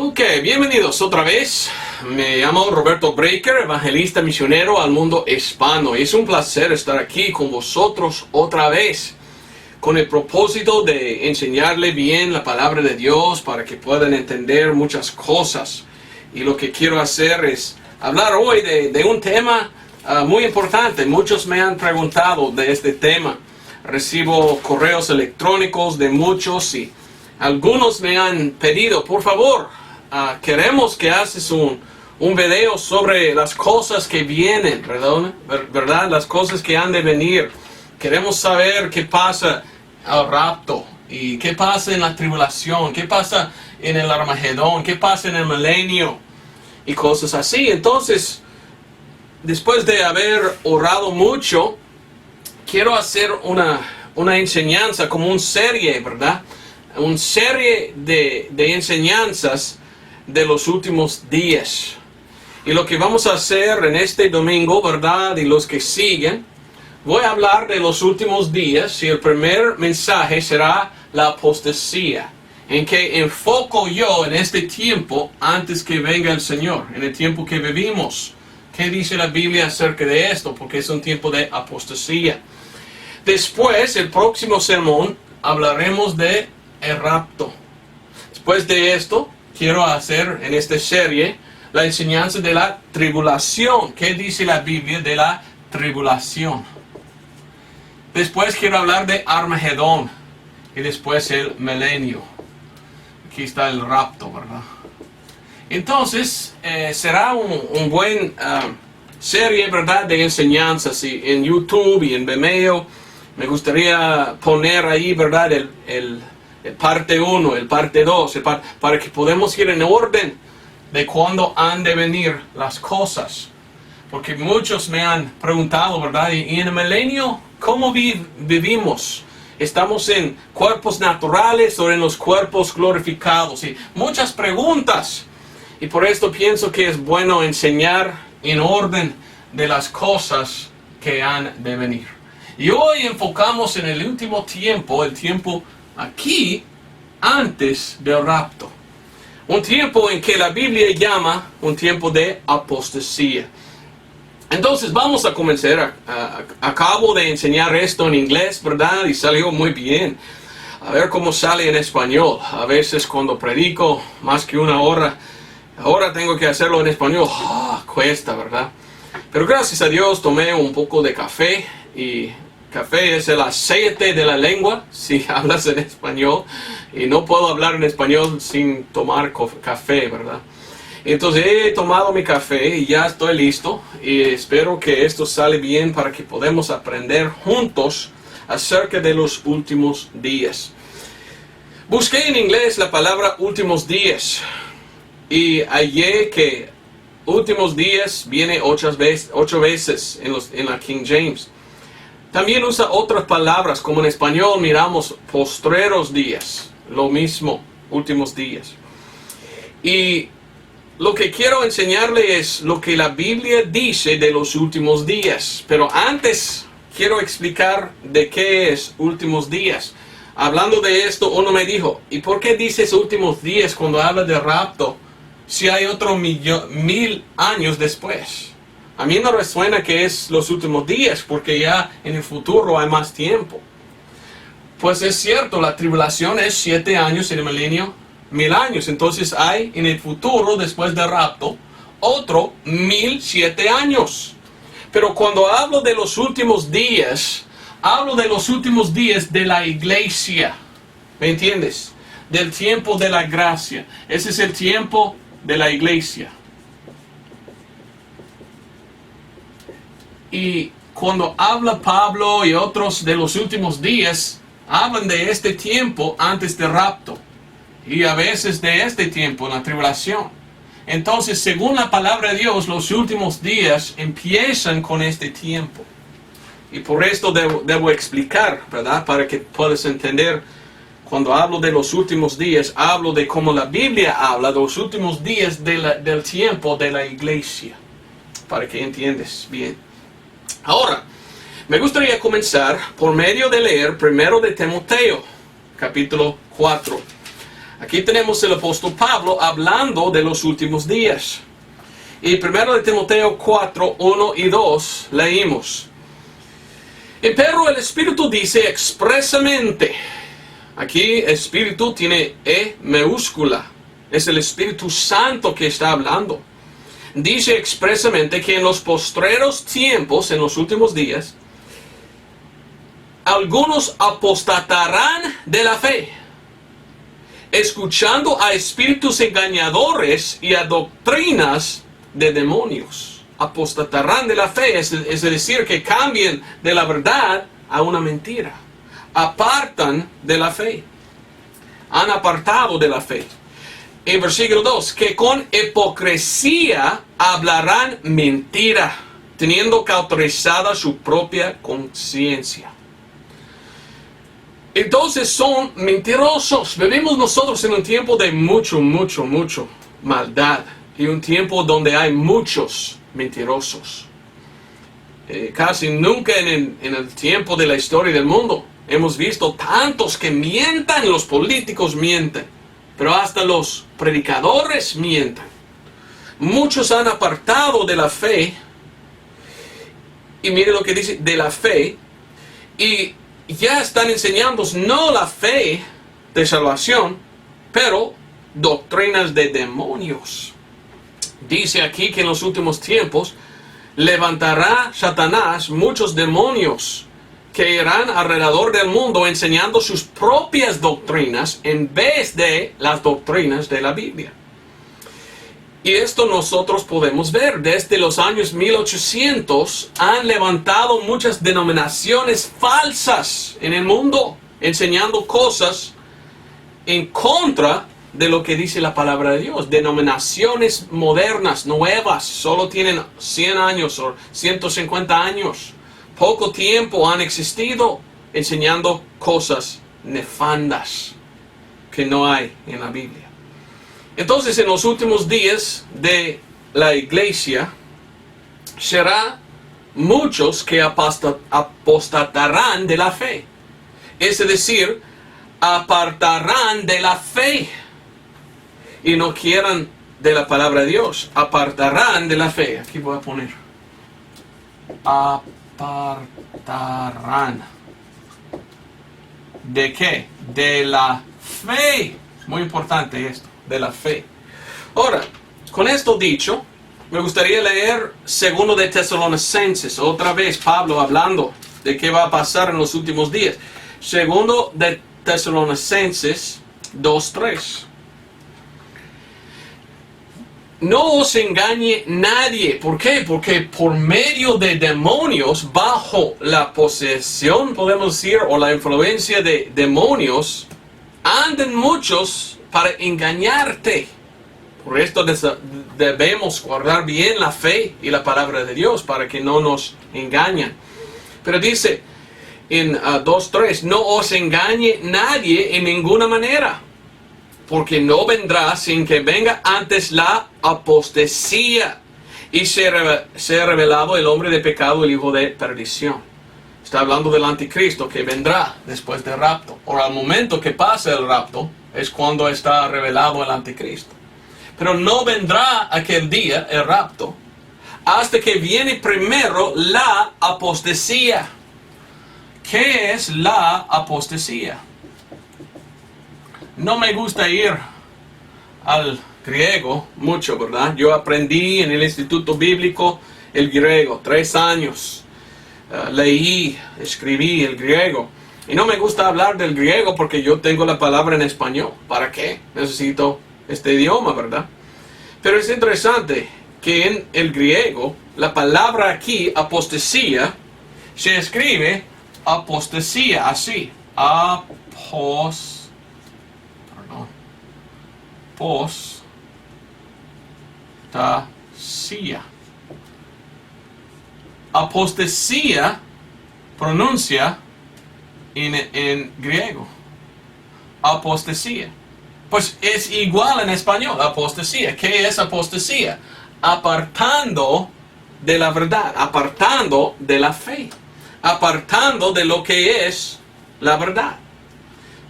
Ok, bienvenidos otra vez. Me llamo Roberto Breaker, evangelista misionero al mundo hispano. Y es un placer estar aquí con vosotros otra vez, con el propósito de enseñarle bien la palabra de Dios para que puedan entender muchas cosas. Y lo que quiero hacer es hablar hoy de un tema muy importante. Muchos me han preguntado de este tema. Recibo correos electrónicos de muchos y algunos me han pedido, por favor, queremos que haces un video sobre las cosas que vienen, ¿verdad? Las cosas que han de venir. Queremos saber qué pasa al rapto y qué pasa en la tribulación, qué pasa en el Armagedón, qué pasa en el milenio y cosas así. Entonces, después de haber orado mucho, quiero hacer una enseñanza como una serie, ¿verdad? Una serie de enseñanzas de los últimos días. Y lo que vamos a hacer en este domingo, ¿verdad? Y los que siguen, voy a hablar de los últimos días y el primer mensaje será la apostasía, en que enfoco yo en este tiempo antes que venga el Señor, en el tiempo que vivimos. ¿Qué dice la Biblia acerca de esto? Porque es un tiempo de apostasía. Después, el próximo sermón, hablaremos de el rapto. Después de esto, quiero hacer en esta serie la enseñanza de la tribulación. ¿Qué dice la Biblia de la tribulación? Después quiero hablar de Armagedón. Y después el milenio. Aquí está el rapto, ¿verdad? Entonces, será un buen serie, ¿verdad? De enseñanzas y en YouTube y en Vimeo. Me gustaría poner ahí, ¿verdad? El parte 1, el parte 2, para que podamos ir en orden de cuándo han de venir las cosas. Porque muchos me han preguntado, ¿verdad? ¿Y en el milenio cómo vivimos? ¿Estamos en cuerpos naturales o en los cuerpos glorificados? Y muchas preguntas. Y por esto pienso que es bueno enseñar en orden de las cosas que han de venir. Y hoy enfocamos en el último tiempo, el tiempo aquí antes del rapto. Un tiempo en que la Biblia llama un tiempo de apostasía. Entonces vamos a comenzar. Acabo de enseñar esto en inglés, ¿verdad? Y salió muy bien. A ver cómo sale en español. A veces cuando predico más que una hora, ahora tengo que hacerlo en español. Cuesta, ¿verdad? Pero gracias a Dios tomé un poco de café y café es el aceite de la lengua, si hablas en español. Y no puedo hablar en español sin tomar café, ¿verdad? Entonces he tomado mi café y ya estoy listo. Y espero que esto sale bien para que podamos aprender juntos acerca de los últimos días. Busqué en inglés la palabra últimos días. Y hallé que últimos días viene 8 veces en la King James. También usa otras palabras, como en español miramos postreros días, lo mismo, últimos días. Y lo que quiero enseñarle es lo que la Biblia dice de los últimos días. Pero antes quiero explicar de qué es últimos días. Hablando de esto, uno me dijo, ¿y por qué dices últimos días cuando habla de rapto si hay otro 1000 años después? A mí no resuena que es los últimos días, porque ya en el futuro hay más tiempo. Pues es cierto, la tribulación es 7 años, en el milenio 1000 años. Entonces hay en el futuro, después del rapto, otro 1007 años. Pero cuando hablo de los últimos días, hablo de los últimos días de la iglesia. ¿Me entiendes? Del tiempo de la gracia. Ese es el tiempo de la iglesia. Y cuando habla Pablo y otros de los últimos días, hablan de este tiempo antes del rapto. Y a veces de este tiempo en la tribulación. Entonces, según la palabra de Dios, los últimos días empiezan con este tiempo. Y por esto debo explicar, ¿verdad? Para que puedas entender. Cuando hablo de los últimos días, hablo de cómo la Biblia habla de los últimos días del tiempo de la iglesia. Para que entiendas bien. Ahora, me gustaría comenzar por medio de leer primero de Timoteo, capítulo 4. Aquí tenemos el apóstol Pablo hablando de los últimos días. Y 1 Timoteo 4, 1 y 2 leímos. Pero el Espíritu dice expresamente, aquí Espíritu tiene E mayúscula, es el Espíritu Santo que está hablando. Dice expresamente que en los postreros tiempos, en los últimos días, algunos apostatarán de la fe, escuchando a espíritus engañadores y a doctrinas de demonios. Apostatarán de la fe, es decir, que cambien de la verdad a una mentira. Apartan de la fe. Han apartado de la fe. En versículo 2, que con hipocresía hablarán mentira, teniendo cauterizada su propia conciencia. Entonces son mentirosos. Vivimos nosotros en un tiempo de mucho maldad. Y un tiempo donde hay muchos mentirosos. Casi nunca en el tiempo de la historia del mundo hemos visto tantos que mientan. Los políticos mienten, pero hasta los predicadores mienten. Muchos han apartado de la fe. Y mire lo que dice de la fe. Y ya están enseñando no la fe de salvación, pero doctrinas de demonios. Dice aquí que en los últimos tiempos levantará Satanás muchos demonios que irán alrededor del mundo enseñando sus propias doctrinas en vez de las doctrinas de la Biblia. Y esto nosotros podemos ver. Desde los años 1800 han levantado muchas denominaciones falsas en el mundo, enseñando cosas en contra de lo que dice la palabra de Dios. Denominaciones modernas, nuevas, solo tienen 100 años o 150 años. Poco tiempo han existido enseñando cosas nefandas que no hay en la Biblia. Entonces, en los últimos días de la iglesia, será muchos que apostatarán de la fe. Es decir, apartarán de la fe. Y no quieran de la palabra de Dios. Apartarán de la fe. Aquí voy a poner. Apartarán. ¿De qué? De la fe. Muy importante esto. De la fe. Ahora, con esto dicho, me gustaría leer 2 de Tesalonicenses. Otra vez Pablo hablando de qué va a pasar en los últimos días. 2 de Tesalonicenses 2:3. No os engañe nadie. ¿Por qué? Porque por medio de demonios, bajo la posesión, podemos decir, o la influencia de demonios, andan muchos para engañarte. Por esto debemos guardar bien la fe y la palabra de Dios para que no nos engañen. Pero dice en 2:3, no os engañe nadie en ninguna manera, porque no vendrá sin que venga antes la apostasía y sea revelado el hombre de pecado, el hijo de perdición. Está hablando del anticristo que vendrá después del rapto. O al momento que pase el rapto es cuando está revelado el anticristo. Pero no vendrá aquel día, el rapto, hasta que viene primero la apostasía. ¿Qué es la apostasía? No me gusta ir al griego mucho, ¿verdad? Yo aprendí en el Instituto Bíblico el griego, 3 años. Leí, escribí el griego. Y no me gusta hablar del griego porque yo tengo la palabra en español. ¿Para qué? Necesito este idioma, ¿verdad? Pero es interesante que en el griego, la palabra aquí, apostasía, se escribe apostasía así. Apostasía. Apostasía pronuncia en griego. Apostasía. Pues es igual en español, apostasía. ¿Qué es apostasía? Apartando de la verdad, apartando de la fe, apartando de lo que es la verdad.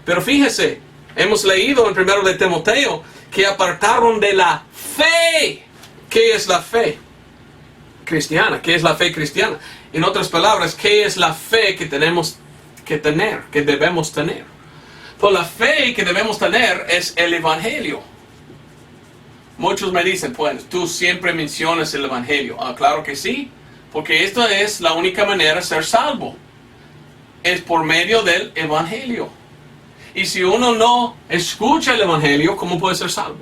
Pero fíjese, Hemos leído en 1 de Timoteo que apartaron de la fe. ¿Qué es la fe cristiana? ¿Qué es la fe cristiana? En otras palabras, ¿qué es la fe que tenemos que tener, que debemos tener? Pues la fe que debemos tener es el Evangelio. Muchos me dicen, pues, tú siempre mencionas el Evangelio. Ah, claro que sí, porque esta es la única manera de ser salvo. Es por medio del Evangelio. Y si uno no escucha el Evangelio, ¿cómo puede ser salvo?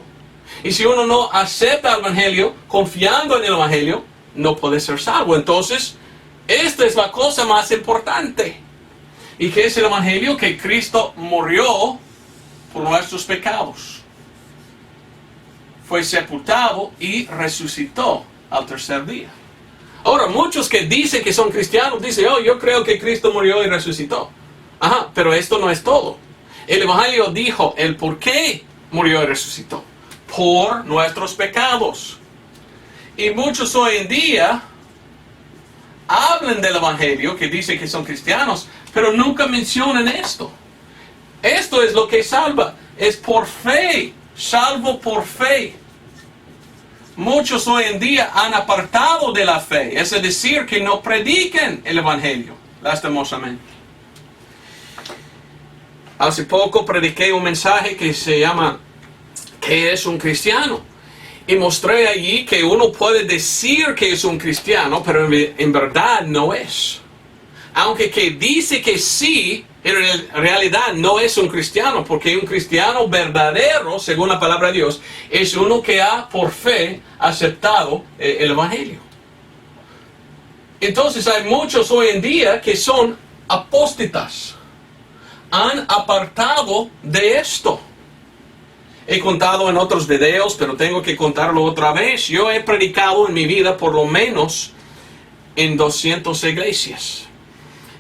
Y si uno no acepta el Evangelio, confiando en el Evangelio, no puede ser salvo. Entonces, esta es la cosa más importante. ¿Y qué es el Evangelio? Que Cristo murió por nuestros pecados. Fue sepultado y resucitó al tercer día. Ahora, muchos que dicen que son cristianos, dicen, oh, yo creo que Cristo murió y resucitó. Ajá, pero esto no es todo. El Evangelio dijo el por qué murió y resucitó. Por nuestros pecados. Y muchos hoy en día hablan del Evangelio, que dicen que son cristianos, pero nunca mencionan esto. Esto es lo que salva. Es por fe. Salvo por fe. Muchos hoy en día han apartado de la fe. Es decir, que no predican el Evangelio. Lastimosamente. Hace poco prediqué un mensaje que se llama ¿qué es un cristiano? Y mostré allí que uno puede decir que es un cristiano, pero en verdad no es. Aunque que dice que sí, en realidad no es un cristiano, porque un cristiano verdadero, según la palabra de Dios, es uno que ha por fe aceptado el Evangelio. Entonces hay muchos hoy en día que son apóstatas. Han apartado de esto. He contado en otros videos, pero tengo que contarlo otra vez. Yo he predicado en mi vida por lo menos en 200 iglesias.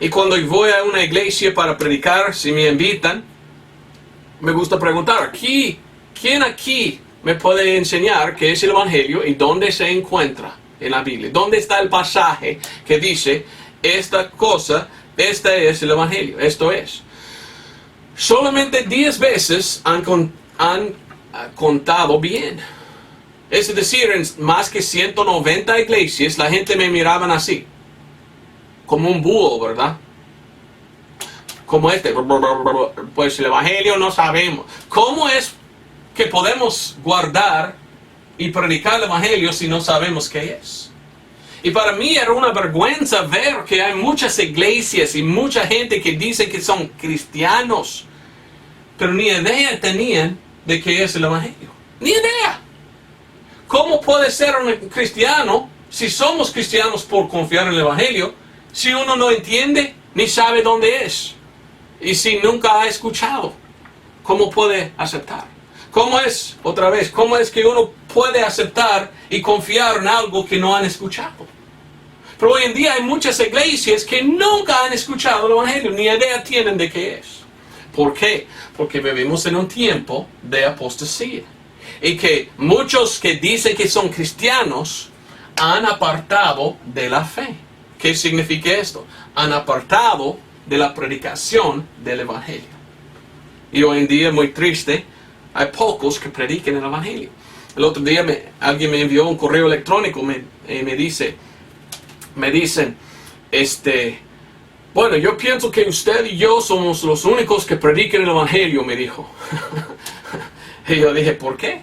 Y cuando voy a una iglesia para predicar, si me invitan, me gusta preguntar, ¿quién aquí me puede enseñar qué es el Evangelio y dónde se encuentra en la Biblia? ¿Dónde está el pasaje que dice, esta cosa, este es el Evangelio, esto es? Solamente 10 veces han contado bien. Es decir, en más que 190 iglesias, la gente me miraban así. Como un búho, ¿verdad? Como este. Pues el Evangelio no sabemos. ¿Cómo es que podemos guardar y predicar el Evangelio si no sabemos qué es? Y para mí era una vergüenza ver que hay muchas iglesias y mucha gente que dice que son cristianos, pero ni idea tenían de qué es el Evangelio. Ni idea. ¿Cómo puede ser un cristiano si somos cristianos por confiar en el Evangelio si uno no entiende ni sabe dónde es? Y si nunca ha escuchado, ¿cómo puede aceptar? ¿Cómo es, otra vez, cómo es que uno puede aceptar y confiar en algo que no han escuchado? Pero hoy en día hay muchas iglesias que nunca han escuchado el Evangelio, ni idea tienen de qué es. ¿Por qué? Porque vivimos en un tiempo de apostasía. Y que muchos que dicen que son cristianos han apartado de la fe. ¿Qué significa esto? Han apartado de la predicación del Evangelio. Y hoy en día, muy triste, hay pocos que prediquen el Evangelio. El otro día alguien me envió un correo electrónico y me dicen, bueno, yo pienso que usted y yo somos los únicos que predican el Evangelio, me dijo. Y yo dije, ¿por qué?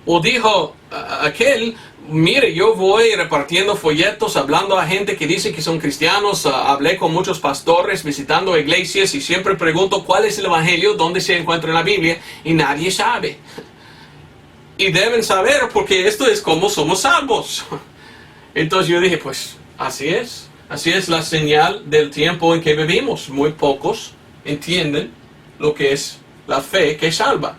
O dijo aquel, mire, yo voy repartiendo folletos, hablando a gente que dice que son cristianos, hablé con muchos pastores, visitando iglesias y siempre pregunto cuál es el Evangelio, dónde se encuentra en la Biblia, y nadie sabe. Y deben saber porque esto es como somos salvos. Entonces yo dije, pues así es. Así es la señal del tiempo en que vivimos. Muy pocos entienden lo que es la fe que salva,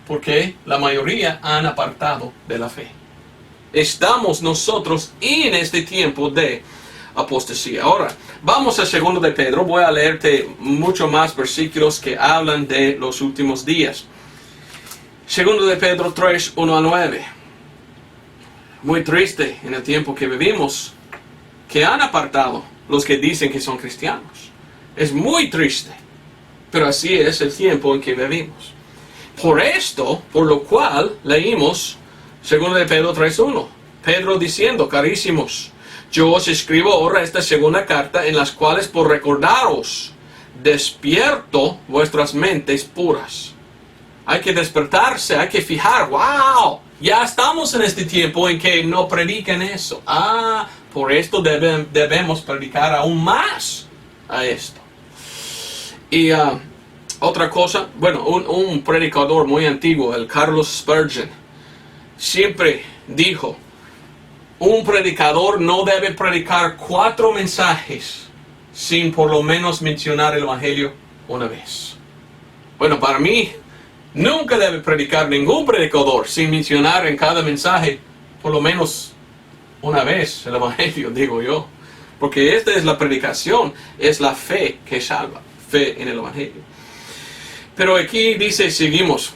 porque la mayoría han apartado de la fe. Estamos nosotros en este tiempo de apostasía. Ahora, vamos a 2 de Pedro. Voy a leerte mucho más versículos que hablan de los últimos días. 2 de Pedro 3, 1-9. Muy triste en el tiempo que vivimos, que han apartado los que dicen que son cristianos. Es muy triste, pero así es el tiempo en que vivimos. Por esto, por lo cual leímos 2 de Pedro 3:1. Pedro diciendo, carísimos, yo os escribo ahora esta segunda carta en las cuales por recordaros, despierto vuestras mentes puras. Hay que despertarse, hay que fijar, wow, ya estamos en este tiempo en que no predican eso. Por esto debemos predicar aún más a esto. Y otra cosa, bueno, un predicador muy antiguo, el Carlos Spurgeon, siempre dijo, un predicador no debe predicar 4 mensajes sin por lo menos mencionar el Evangelio una vez. Bueno, para mí, nunca debe predicar ningún predicador sin mencionar en cada mensaje por lo menos una vez el Evangelio, digo yo. Porque esta es la predicación, es la fe que salva, fe en el Evangelio. Pero aquí dice, seguimos,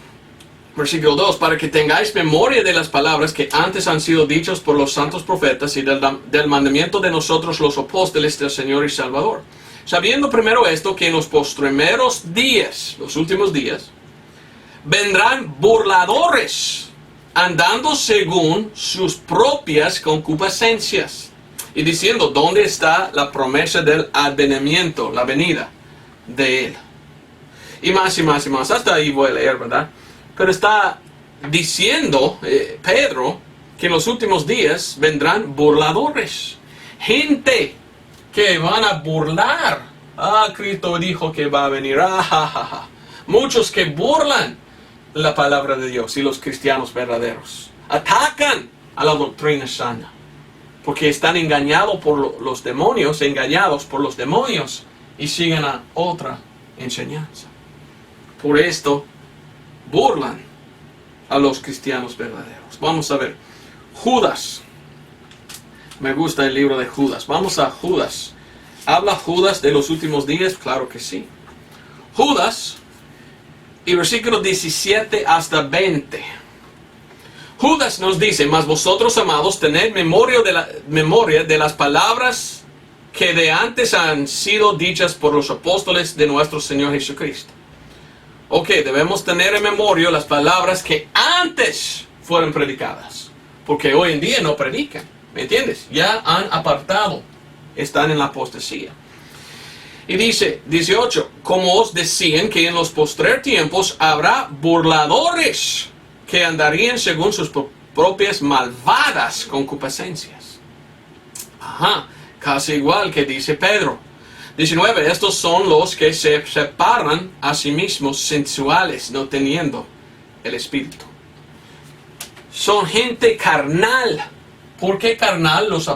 versículo 2, para que tengáis memoria de las palabras que antes han sido dichas por los santos profetas y del mandamiento de nosotros los apóstoles del Señor y Salvador. Sabiendo primero esto, que en los postremeros días, los últimos días, vendrán burladores, andando según sus propias concupiscencias, y diciendo, ¿dónde está la promesa del advenimiento, la venida de Él? Y más y más y más, hasta ahí voy a leer, ¿verdad? Pero está diciendo Pedro que en los últimos días vendrán burladores, gente que van a burlar. Cristo dijo que va a venir, muchos que burlan la palabra de Dios y los cristianos verdaderos. Atacan a la doctrina sana. Porque están engañados por los demonios, y siguen a otra enseñanza. Por esto, burlan a los cristianos verdaderos. Vamos a ver. Judas. Me gusta el libro de Judas. Vamos a Judas. ¿Habla Judas de los últimos días? Claro que sí. Judas, y versículos 17 hasta 20. Judas nos dice, mas vosotros, amados, tened memoria de las palabras que de antes han sido dichas por los apóstoles de nuestro Señor Jesucristo. Ok, debemos tener en memoria las palabras que antes fueron predicadas. Porque hoy en día no predican. ¿Me entiendes? Ya han apartado. Están en la apostasía. Y dice, 18, como os decían que en los postreros tiempos habrá burladores que andarían según sus propias malvadas concupiscencias. Casi igual que dice Pedro. 19, estos son los que se separan a sí mismos sensuales, no teniendo el Espíritu. Son gente carnal. ¿Por qué carnal? Los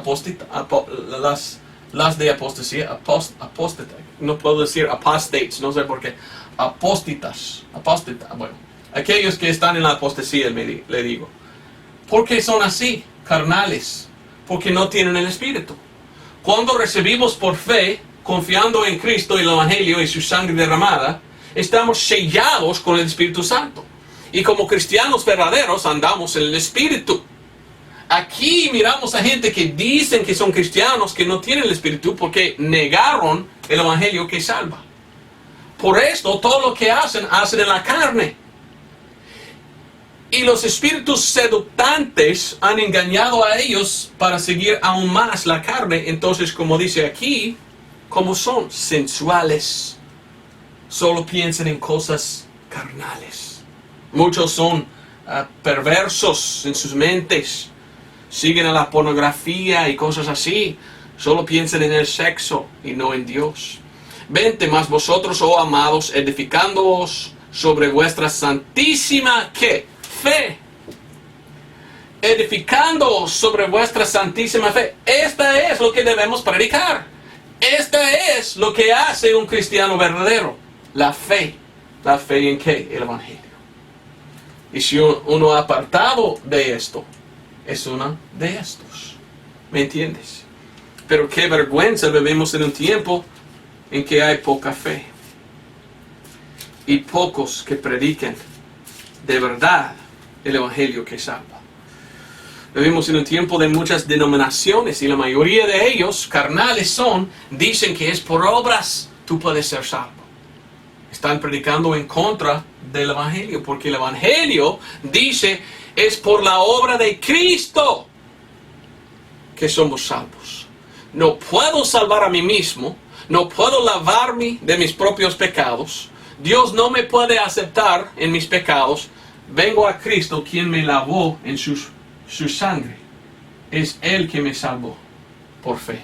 las de apostasía, apóstata. No puedo decir apostates, no sé por qué. Apóstata, bueno. Aquellos que están en la apostasía, le digo. ¿Por qué son así, carnales? Porque no tienen el Espíritu. Cuando recibimos por fe, confiando en Cristo y el Evangelio y su sangre derramada, estamos sellados con el Espíritu Santo. Y como cristianos verdaderos andamos en el Espíritu. Aquí miramos a gente que dicen que son cristianos que no tienen el Espíritu porque negaron el Evangelio que salva. Por esto todo lo que hacen en la carne. Y los espíritus seductantes han engañado a ellos para seguir aún más la carne. Entonces, como dice aquí, como son sensuales, solo piensan en cosas carnales. Muchos son perversos en sus mentes, siguen a la pornografía y cosas así, solo piensan en el sexo y no en Dios. 20, mas vosotros, oh amados, edificándoos sobre vuestra santísima, ¿qué? Fe. Edificándoos sobre vuestra santísima fe. Esta es lo que debemos predicar. Esta es lo que hace un cristiano verdadero. La fe. ¿La fe en qué? El Evangelio. Y si uno apartado de esto, es uno de estos. ¿Me entiendes? Pero qué vergüenza, vivimos en un tiempo en que hay poca fe. Y pocos que prediquen de verdad el Evangelio que salva. Vivimos en un tiempo de muchas denominaciones y la mayoría de ellos, carnales son, dicen que es por obras tú puedes ser salvo. están predicando en contra del Evangelio, porque el Evangelio dice, es por la obra de Cristo que somos salvos. No puedo salvar a mí mismo, no puedo lavarme de mis propios pecados, Dios no me puede aceptar en mis pecados, vengo a Cristo quien me lavó en su sangre, es Él que me salvó por fe.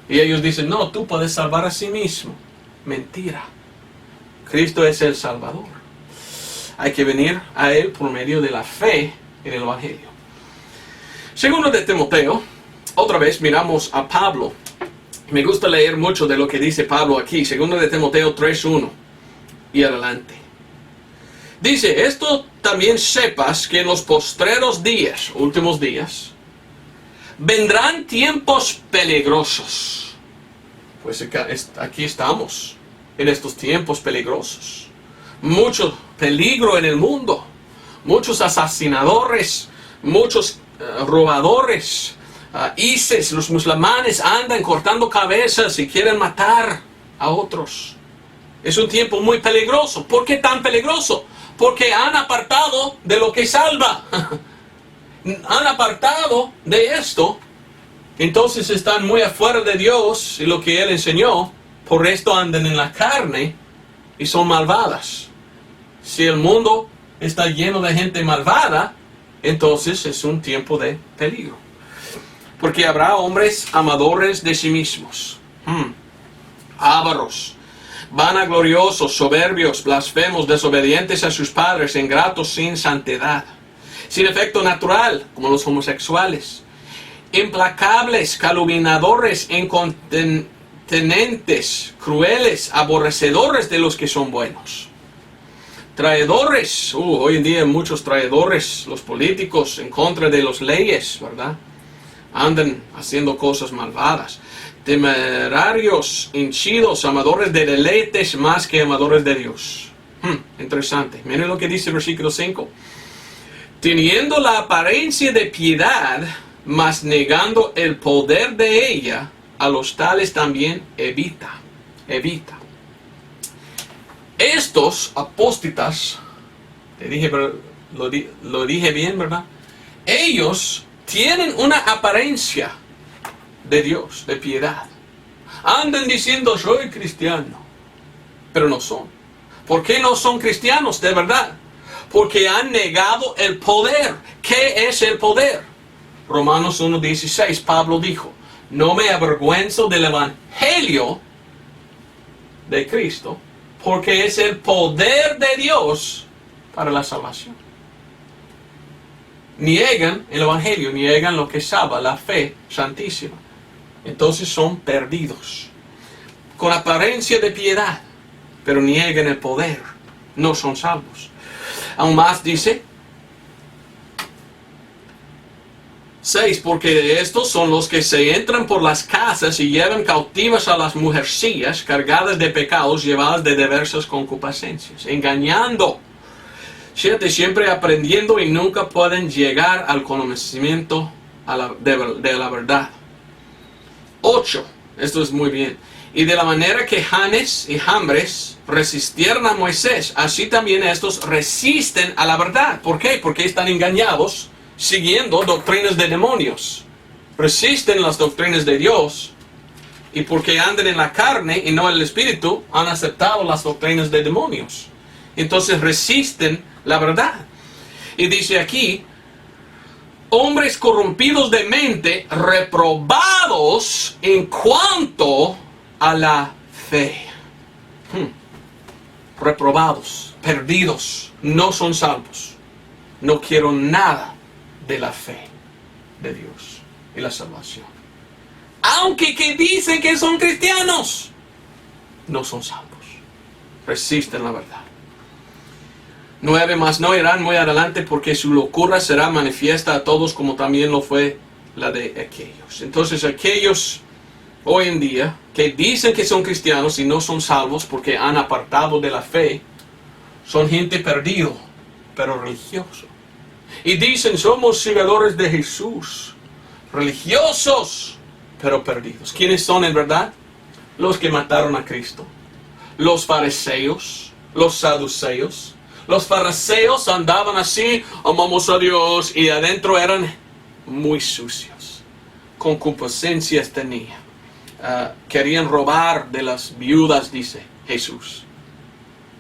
Y ellos dicen, no, tú puedes salvar a sí mismo. Mentira. Cristo es el Salvador. Hay que venir a Él por medio de la fe en el Evangelio. Segundo de Timoteo, otra vez miramos a Pablo. Me gusta leer mucho de lo que dice Pablo aquí. Segundo de Timoteo 3:1 y adelante. Dice, esto también sepas que en los postreros días, últimos días, vendrán tiempos peligrosos. Pues aquí estamos, en estos tiempos peligrosos. Mucho peligro en el mundo. Muchos asesinadores, muchos robadores. ISIS, los musulmanes andan cortando cabezas y quieren matar a otros. Es un tiempo muy peligroso. ¿Por qué tan peligroso? Porque han apartado de lo que salva. Han apartado de esto. Entonces están muy afuera de Dios y lo que Él enseñó. Por esto andan en la carne y son malvadas. Si el mundo está lleno de gente malvada, entonces es un tiempo de peligro. Porque habrá hombres amadores de sí mismos, ávaros, vanagloriosos, soberbios, blasfemos, desobedientes a sus padres, ingratos, sin santidad, sin efecto natural, como los homosexuales, implacables, calumniadores, incontinentes, crueles, aborrecedores de los que son buenos, traidores. Hoy en día hay muchos traidores, los políticos, en contra de las leyes, ¿verdad? Andan haciendo cosas malvadas. Temerarios, hinchidos, amadores de deleites más que amadores de Dios. Interesante. Miren lo que dice el versículo 5. Teniendo la apariencia de piedad, mas negando el poder de ella, a los tales también evita. Estos apóstatas, lo dije bien, ¿verdad? Ellos tienen una apariencia de Dios, de piedad. Andan diciendo, soy cristiano, pero no son. ¿Por qué no son cristianos de verdad? Porque han negado el poder. ¿Qué es el poder? Romanos 1:16, Pablo dijo, no me avergüenzo del Evangelio de Cristo, porque es el poder de Dios para la salvación. Niegan el Evangelio, niegan lo que salva, la fe santísima. Entonces son perdidos. Con apariencia de piedad, pero niegan el poder. No son salvos. Aún más dice 6, porque de estos son los que se entran por las casas y llevan cautivas a las mujercillas cargadas de pecados, llevadas de diversas concupiscencias, engañando. 7, siempre aprendiendo y nunca pueden llegar al conocimiento de la verdad. 8, esto es muy bien. Y de la manera que Janes y Jambres resistieron a Moisés, así también estos resisten a la verdad. ¿Por qué? Porque están engañados, siguiendo doctrinas de demonios. Resisten las doctrinas de Dios. Y porque andan en la carne y no en el espíritu, han aceptado las doctrinas de demonios. Entonces resisten la verdad. Y dice aquí, hombres corrompidos de mente, reprobados en cuanto a la fe. Reprobados, perdidos, no son salvos. No quiero nada de la fe de Dios y la salvación. Aunque que dicen que son cristianos, no son salvos. Resisten la verdad. 9, mas no irán muy adelante porque su locura será manifiesta a todos como también lo fue la de aquellos. Entonces aquellos hoy en día que dicen que son cristianos y no son salvos porque han apartado de la fe, son gente perdida, pero religioso. Y dicen, somos seguidores de Jesús, religiosos, pero perdidos. ¿Quiénes son en verdad? Los que mataron a Cristo, los fariseos, los saduceos. Los fariseos andaban así, amamos a Dios, y adentro eran muy sucios. Concupiscencias tenían. Querían robar de las viudas, dice Jesús.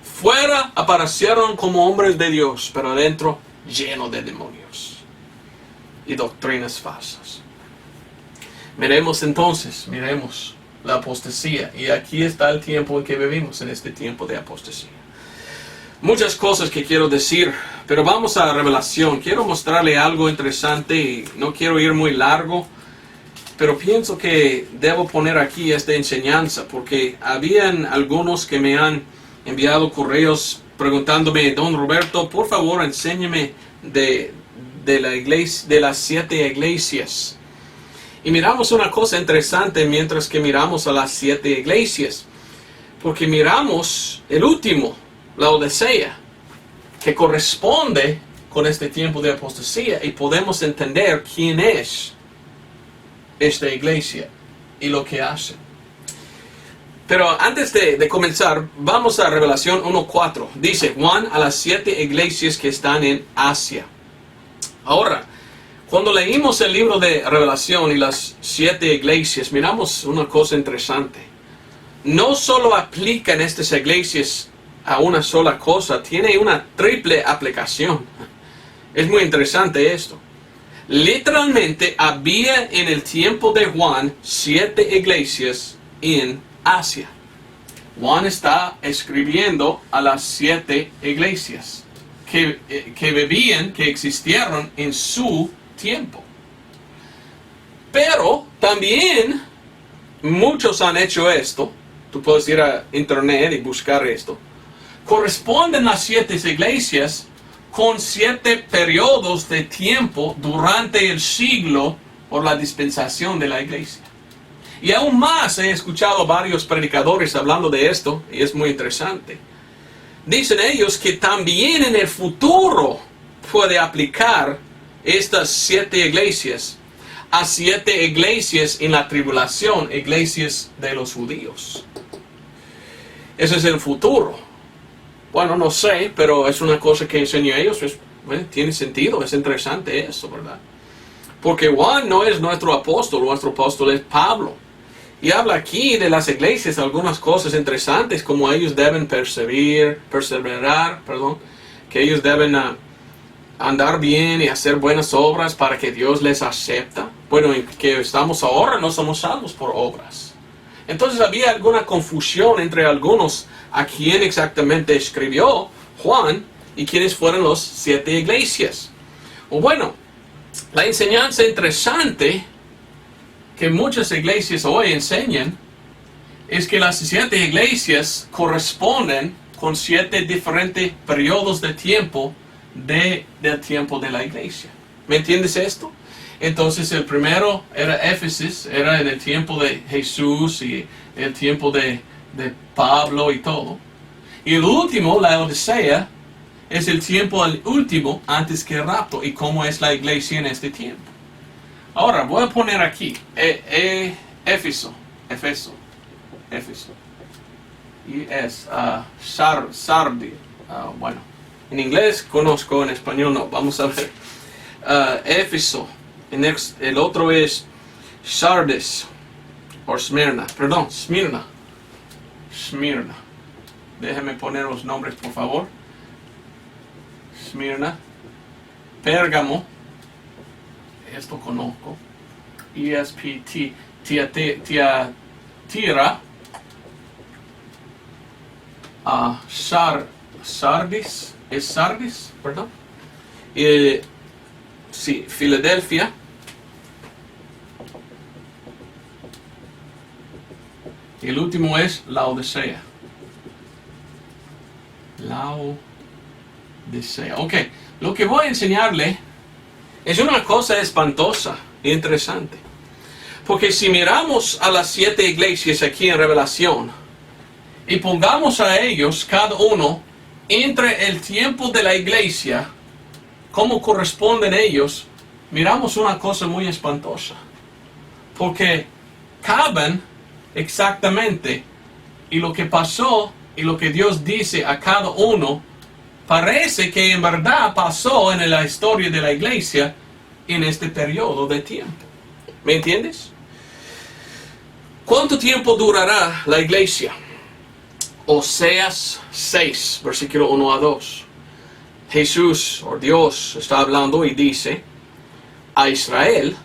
Fuera aparecieron como hombres de Dios, pero adentro lleno de demonios y doctrinas falsas. Miremos la apostasía. Y aquí está el tiempo en que vivimos, en este tiempo de apostasía. Muchas cosas que quiero decir, pero vamos a Revelación. Quiero mostrarle algo interesante y no quiero ir muy largo, pero pienso que debo poner aquí esta enseñanza, porque habían algunos que me han enviado correos preguntándome: Don Roberto, por favor enséñeme de la iglesia, de las 7 iglesias. Y miramos una cosa interesante mientras que miramos a las 7 iglesias, porque miramos el último, la Odisea, que corresponde con este tiempo de apostasía, y podemos entender quién es esta iglesia y lo que hace. Pero antes de comenzar, vamos a Revelación 1:4. Dice: Juan a las 7 iglesias que están en Asia. Ahora, cuando leímos el libro de Revelación y las 7 iglesias, miramos una cosa interesante. No solo aplica en estas iglesias a una sola cosa, tiene una triple aplicación. Es muy interesante esto. Literalmente había en el tiempo de Juan 7 iglesias en Asia. Juan está escribiendo a las 7 iglesias que vivían, que existieron en su tiempo. Pero también muchos han hecho esto. Tú puedes ir a internet y buscar esto. Corresponden las 7 iglesias con 7 periodos de tiempo durante el siglo o la dispensación de la iglesia. Y aún más he escuchado varios predicadores hablando de esto, y es muy interesante. Dicen ellos que también en el futuro puede aplicar estas 7 iglesias a 7 iglesias en la tribulación, iglesias de los judíos. Ese es el futuro. Bueno, no sé, pero es una cosa que enseñan ellos. Tiene sentido, es interesante eso, ¿verdad? Porque Juan no es nuestro apóstol es Pablo. Y habla aquí de las iglesias, algunas cosas interesantes, como ellos deben perseverar, que ellos deben andar bien y hacer buenas obras para que Dios les acepta. Bueno, en que estamos ahora, no somos salvos por obras. Entonces había alguna confusión entre algunos a quién exactamente escribió Juan y quiénes fueron los 7 iglesias. O bueno, la enseñanza interesante que muchas iglesias hoy enseñan es que las 7 iglesias corresponden con 7 diferentes periodos de tiempo del tiempo de la iglesia. ¿Me entiendes esto? Entonces el primero era Éfeso, era en el tiempo de Jesús y el tiempo de Pablo y todo. Y el último, la Odisea, es el tiempo al último antes que el rapto y cómo es la iglesia en este tiempo. Ahora voy a poner aquí Éfeso. Y es Sardi. Bueno, en inglés conozco, en español no. Vamos a ver. Éfeso. El otro es Sardis. O Smyrna. Perdón, Smyrna. Déjenme poner los nombres, por favor. Smyrna. Pérgamo. Esto conozco. ESPT. Tiatira. Sardis. ¿Es Sardis? Perdón. Sí, Filadelfia. Y el último es Laodicea. Ok, lo que voy a enseñarle es una cosa espantosa e interesante. Porque si miramos a las 7 iglesias aquí en Revelación y pongamos a ellos, cada uno, entre el tiempo de la iglesia, cómo corresponden ellos, miramos una cosa muy espantosa. Porque caben exactamente, y lo que pasó y lo que Dios dice a cada uno parece que en verdad pasó en la historia de la iglesia en este periodo de tiempo. ¿Me entiendes? ¿Cuánto tiempo durará la iglesia? Oseas 6, versículo 1 a 2. Jesús, o Dios, está hablando y dice a Israel: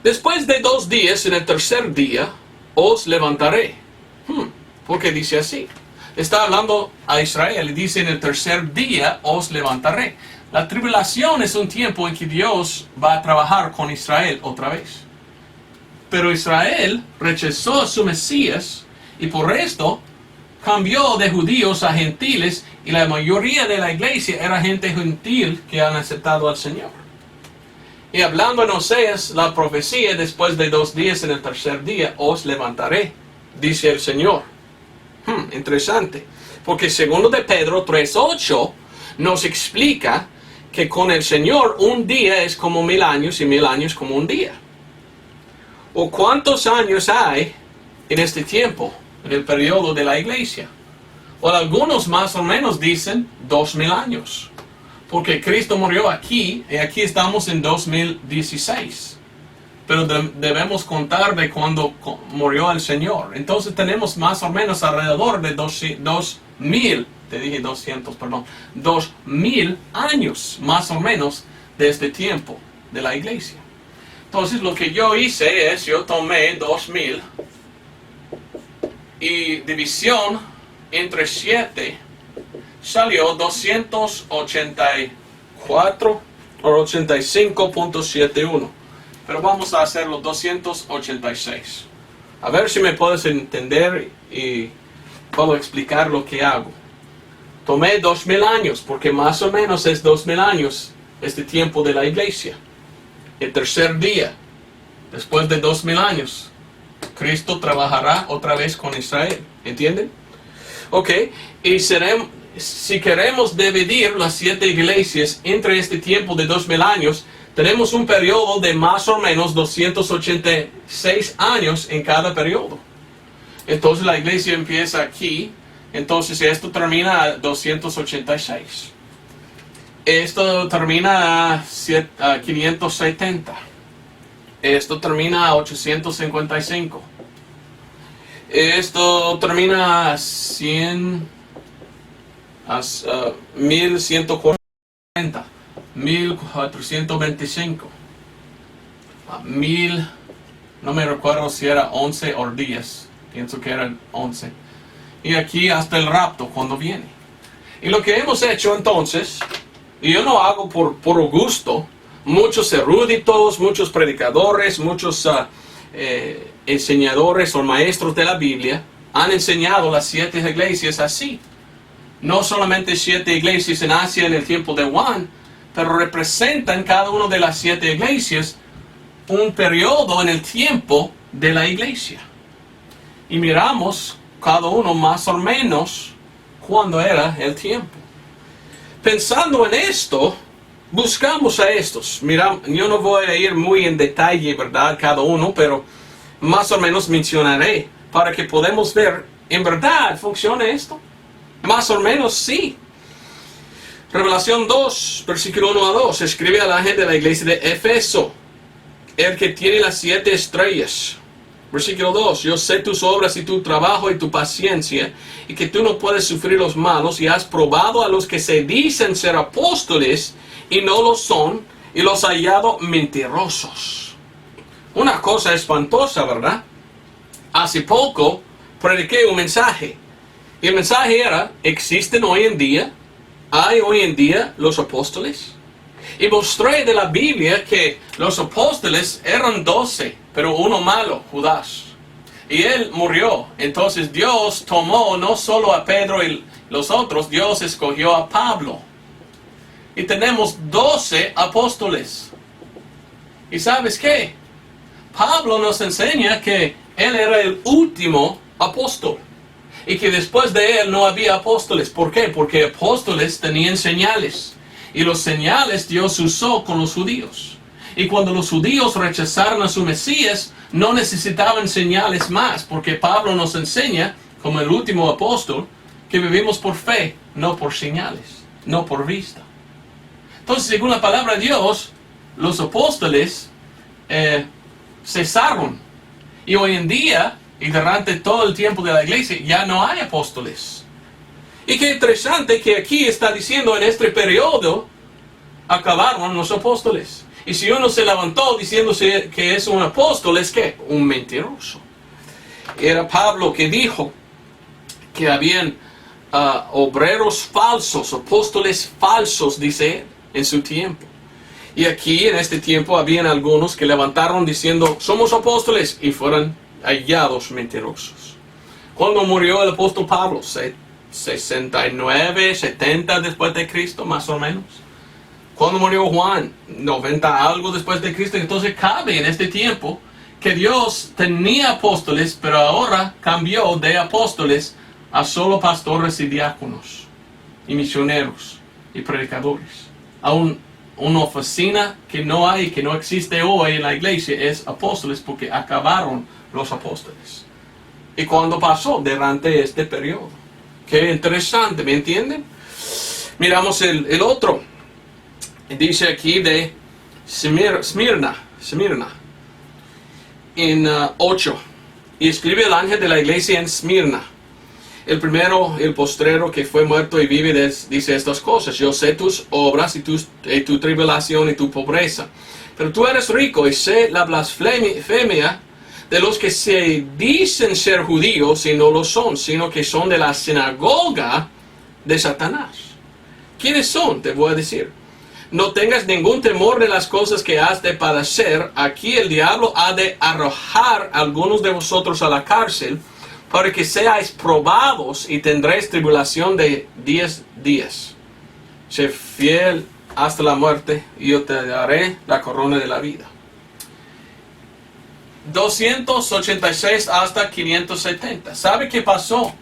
después de 2 días, en el tercer día, os levantaré. ¿Por qué dice así? Está hablando a Israel y dice: en el tercer día os levantaré. La tribulación es un tiempo en que Dios va a trabajar con Israel otra vez. Pero Israel rechazó a su Mesías y por esto cambió de judíos a gentiles, y la mayoría de la iglesia era gente gentil que han aceptado al Señor. Y hablando en Oseas, la profecía: después de 2 días, en el tercer día os levantaré, dice el Señor. Interesante, porque segundo de Pedro 3:8 nos explica que con el Señor un día es como 1000 años y 1000 años como un día. ¿O cuántos años hay en este tiempo, en el periodo de la iglesia? O algunos más o menos dicen 2000 años, porque Cristo murió aquí y aquí estamos en 2016. Pero debemos contar de cuando murió el Señor. Entonces tenemos más o menos alrededor de 2000, te dije 200, perdón, 2000 años más o menos de este tiempo de la iglesia. Entonces lo que yo hice es, yo tomé 2000 y división entre 7 salió 284 o 85.71. Pero vamos a hacerlo 286. A ver si me puedes entender y puedo explicar lo que hago. Tomé 2000 años, porque más o menos es 2000 años este tiempo de la iglesia. El tercer día, después de 2000 años, Cristo trabajará otra vez con Israel. ¿Entienden? Ok, y si queremos dividir las 7 iglesias entre este tiempo de 2000 años, tenemos un periodo de más o menos 286 años en cada periodo. Entonces la iglesia empieza aquí. Entonces esto termina a 286. Esto termina a 570. Esto termina a 855. Esto termina a 1140. 1425, 1000, no me recuerdo si era 11 o 10, pienso que eran 11, y aquí hasta el rapto cuando viene. Y lo que hemos hecho entonces, y yo no hago por gusto, muchos eruditos, muchos predicadores, muchos enseñadores o maestros de la Biblia han enseñado las 7 iglesias así. No solamente 7 iglesias en Asia en el tiempo de Juan, pero representan cada una de las 7 iglesias un periodo en el tiempo de la iglesia. Y miramos cada uno más o menos cuándo era el tiempo. Pensando en esto, buscamos a estos. Mira, yo no voy a ir muy en detalle, ¿verdad? Cada uno, pero más o menos mencionaré para que podamos ver, ¿en verdad funciona esto? Más o menos sí. Revelación 2, versículo 1 a 2, escribe a la gente de la iglesia de Éfeso, el que tiene las 7 estrellas. Versículo 2, yo sé tus obras y tu trabajo y tu paciencia, y que tú no puedes sufrir los malos, y has probado a los que se dicen ser apóstoles, y no lo son, y los has hallado mentirosos. Una cosa espantosa, ¿verdad? Hace poco prediqué un mensaje, y el mensaje era: ¿existen hoy en día? ¿Hay hoy en día los apóstoles? Y mostré de la Biblia que los apóstoles eran 12, pero uno malo, Judas. Y él murió. Entonces Dios tomó no solo a Pedro y los otros, Dios escogió a Pablo. Y tenemos 12 apóstoles. ¿Y sabes qué? Pablo nos enseña que él era el último apóstol. Y que después de él no había apóstoles. ¿Por qué? Porque apóstoles tenían señales. Y los señales Dios usó con los judíos. Y cuando los judíos rechazaron a su Mesías, no necesitaban señales más. Porque Pablo nos enseña como el último apóstol, que vivimos por fe, no por señales, no por vista. Entonces, según la palabra de Dios, los apóstoles cesaron. Y hoy en día, y durante todo el tiempo de la iglesia, ya no hay apóstoles. Y qué interesante que aquí está diciendo en este periodo, acabaron los apóstoles. Y si uno se levantó diciéndose que es un apóstol, es que un mentiroso. Era Pablo que dijo que habían obreros falsos, apóstoles falsos, dice él, en su tiempo. Y aquí en este tiempo habían algunos que levantaron diciendo, somos apóstoles, y fueron hallados mentirosos. ¿Cuándo murió el apóstol Pablo? 69, 70 después de Cristo, más o menos. ¿Cuándo murió Juan? 90 algo después de Cristo. Entonces cabe en este tiempo que Dios tenía apóstoles, pero ahora cambió de apóstoles a solo pastores y diáconos, y misioneros, y predicadores. A una oficina que no hay, que no existe hoy en la iglesia, es apóstoles, porque acabaron los apóstoles. ¿Y cuándo pasó? Durante este periodo. Qué interesante, ¿me entienden? Miramos el otro. Dice aquí de Smirna, en 8. Y escribe el ángel de la iglesia en Smirna. El primero, el postrero que fue muerto y vive, dice estas cosas. Yo sé tus obras y tu tribulación y tu pobreza. Pero tú eres rico y sé la blasfemia de los que se dicen ser judíos y no lo son, sino que son de la sinagoga de Satanás. ¿Quiénes son? Te voy a decir. No tengas ningún temor de las cosas que has de padecer. Aquí el diablo ha de arrojar a algunos de vosotros a la cárcel, para que seáis probados y tendréis tribulación de 10 días. Sé fiel hasta la muerte y yo te daré la corona de la vida. 286 hasta 570. ¿Sabe qué pasó?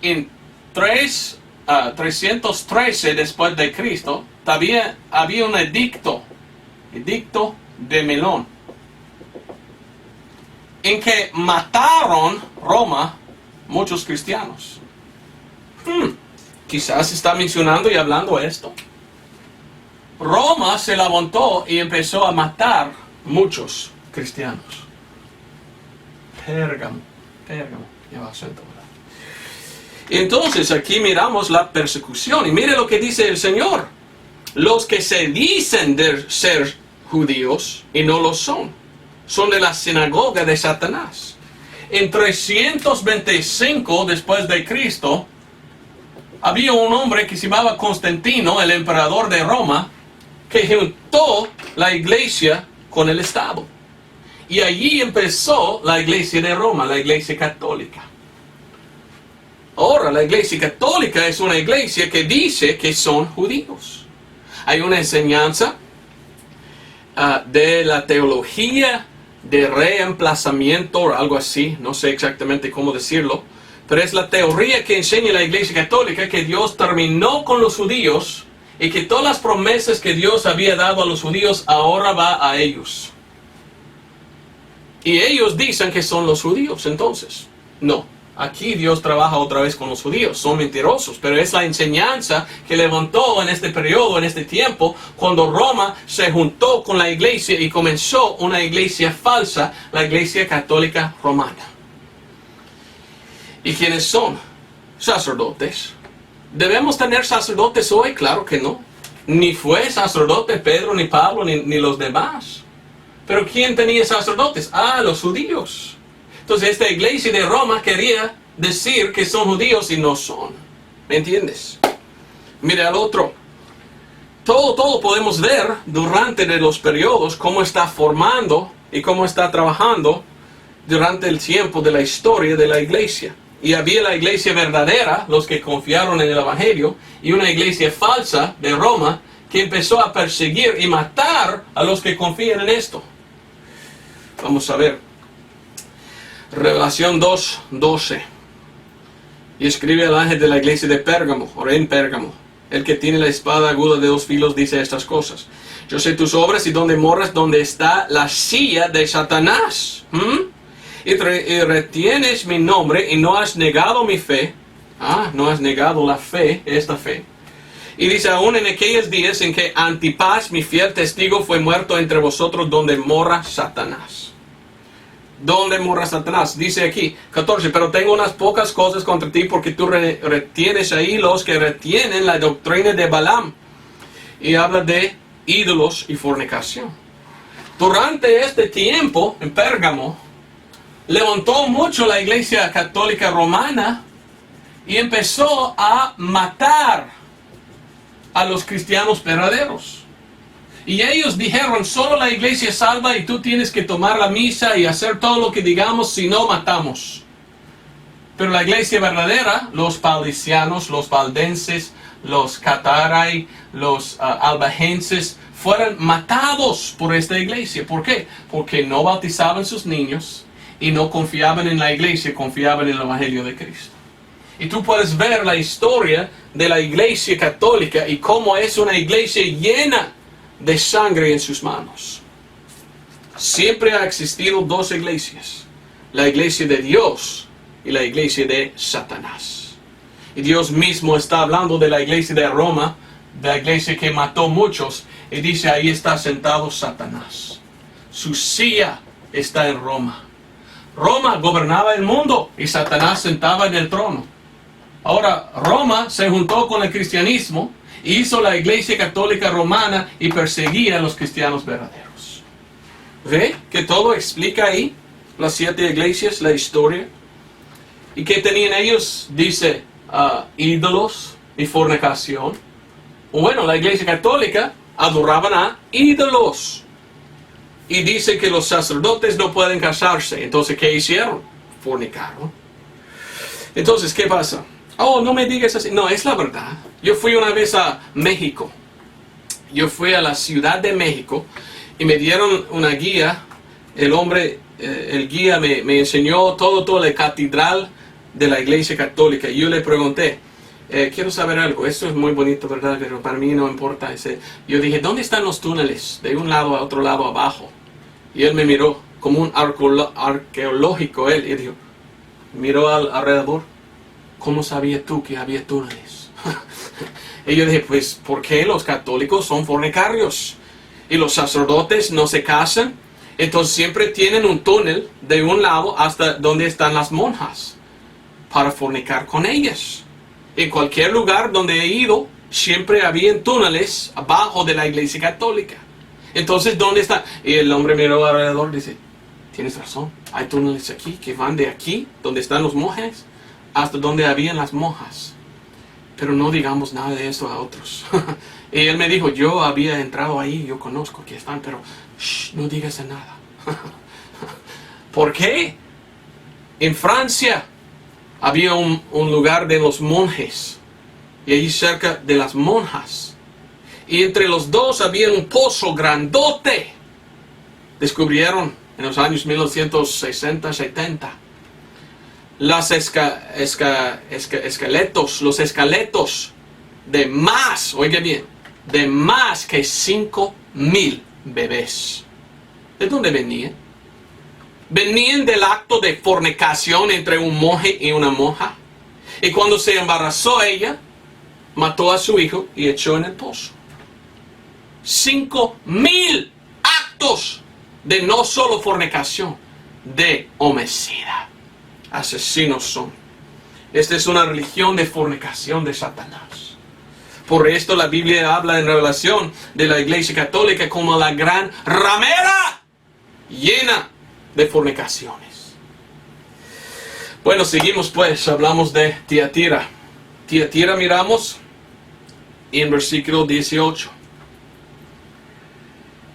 En 313 después de Cristo, había un edicto de Melón, en que mataron Roma muchos cristianos. Quizás está mencionando y hablando esto. Roma se levantó y empezó a matar muchos cristianos. Pérgamo, lleva acento, ¿verdad? Entonces aquí miramos la persecución y mire lo que dice el Señor. Los que se dicen de ser judíos y no lo son de la sinagoga de Satanás. En 325 después de Cristo, había un hombre que se llamaba Constantino, el emperador de Roma, que juntó la iglesia con el Estado. Y allí empezó la iglesia de Roma, la iglesia católica. Ahora, la iglesia católica es una iglesia que dice que son judíos. Hay una enseñanza de la teología de reemplazamiento o algo así, no sé exactamente cómo decirlo, pero es la teoría que enseña la iglesia católica que Dios terminó con los judíos y que todas las promesas que Dios había dado a los judíos ahora va a ellos. Y ellos dicen que son los judíos, entonces. No, aquí Dios trabaja otra vez con los judíos, son mentirosos, pero es la enseñanza que levantó en este periodo, en este tiempo, cuando Roma se juntó con la iglesia y comenzó una iglesia falsa, la iglesia católica romana. ¿Y quiénes son? Sacerdotes. ¿Debemos tener sacerdotes hoy? Claro que no. Ni fue sacerdote Pedro, ni Pablo, ni los demás. Pero ¿quién tenía sacerdotes? Los judíos. Entonces esta iglesia de Roma quería decir que son judíos y no son. ¿Me entiendes? Mire al otro. Todo podemos ver durante los periodos cómo está formando y cómo está trabajando durante el tiempo de la historia de la iglesia. Y había la iglesia verdadera, los que confiaron en el Evangelio, y una iglesia falsa de Roma que empezó a perseguir y matar a los que confían en esto. Vamos a ver. Revelación 2:12. Y escribe al ángel de la iglesia de Pérgamo, o en Pérgamo. El que tiene la espada aguda de 2 filos dice estas cosas. Yo sé tus obras y donde moras, donde está la silla de Satanás. y retienes mi nombre y no has negado mi fe. No has negado la fe, esta fe. Y dice, aún en aquellos días en que Antipas, mi fiel testigo, fue muerto entre vosotros, donde mora Satanás. ¿Dónde mora Satanás? Dice aquí, 14, pero tengo unas pocas cosas contra ti, porque tú retienes ahí los que retienen la doctrina de Balaam. Y habla de ídolos y fornicación. Durante este tiempo, en Pérgamo, levantó mucho la Iglesia Católica Romana y empezó a matar a los cristianos verdaderos. Y ellos dijeron, solo la iglesia salva y tú tienes que tomar la misa y hacer todo lo que digamos, si no matamos. Pero la iglesia verdadera, los paulicianos, los valdenses, los cataray, los albajenses, fueron matados por esta iglesia. ¿Por qué? Porque no bautizaban sus niños y no confiaban en la iglesia, confiaban en el Evangelio de Cristo. Y tú puedes ver la historia de la iglesia católica y cómo es una iglesia llena de sangre en sus manos. Siempre ha existido dos iglesias, la iglesia de Dios y la iglesia de Satanás. Y Dios mismo está hablando de la iglesia de Roma, de la iglesia que mató muchos, y dice, ahí está sentado Satanás. Su silla está en Roma. Roma gobernaba el mundo y Satanás sentaba en el trono. Ahora, Roma se juntó con el cristianismo, hizo la iglesia católica romana y perseguía a los cristianos verdaderos. ¿Ve que todo explica ahí las 7 iglesias, la historia? ¿Y qué tenían ellos? Dice, ídolos y fornicación. Bueno, la iglesia católica adoraban a ídolos. Y dice que los sacerdotes no pueden casarse. Entonces, ¿qué hicieron? Fornicaron. Entonces, ¿qué pasa? Oh, no me digas así. No, es la verdad. Yo fui una vez a México. Yo fui a la Ciudad de México y me dieron una guía. El guía me enseñó toda la catedral de la iglesia católica. Y yo le pregunté, quiero saber algo. Esto es muy bonito, ¿verdad? Pero para mí no importa. Yo dije, ¿dónde están los túneles? De un lado a otro lado abajo. Y él me miró como un arqueológico. Él dijo, miró alrededor. ¿Cómo sabías tú que había túneles? Y yo dije, pues, ¿por qué los católicos son fornicarios? Y los sacerdotes no se casan. Entonces siempre tienen un túnel de un lado hasta donde están las monjas para fornicar con ellas. En cualquier lugar donde he ido, siempre había túneles abajo de la iglesia católica. Entonces, ¿dónde está? Y el hombre miró alrededor y dice, tienes razón, hay túneles aquí que van de aquí, donde están los monjes, hasta donde habían las monjas. Pero no digamos nada de eso a otros. Y él me dijo, yo había entrado ahí, yo conozco que están, pero no digas nada. ¿Por qué? En Francia había un lugar de los monjes, y allí cerca de las monjas. Y entre los dos había un pozo grandote. Descubrieron en los años 1960-70. Los esqueletos de más, oiga bien, de más que 5,000 bebés. ¿De dónde venían? Venían del acto de fornicación entre un monje y una monja. Y cuando se embarazó ella, mató a su hijo y echó en el pozo. 5,000 actos de no solo fornicación, de homicida. Asesinos son. Esta es una religión de fornicación de Satanás. Por esto la Biblia habla en Revelación de la iglesia católica como la gran ramera llena de fornicaciones. Bueno, seguimos pues, hablamos de Tiatira. Tiatira miramos en versículo 18.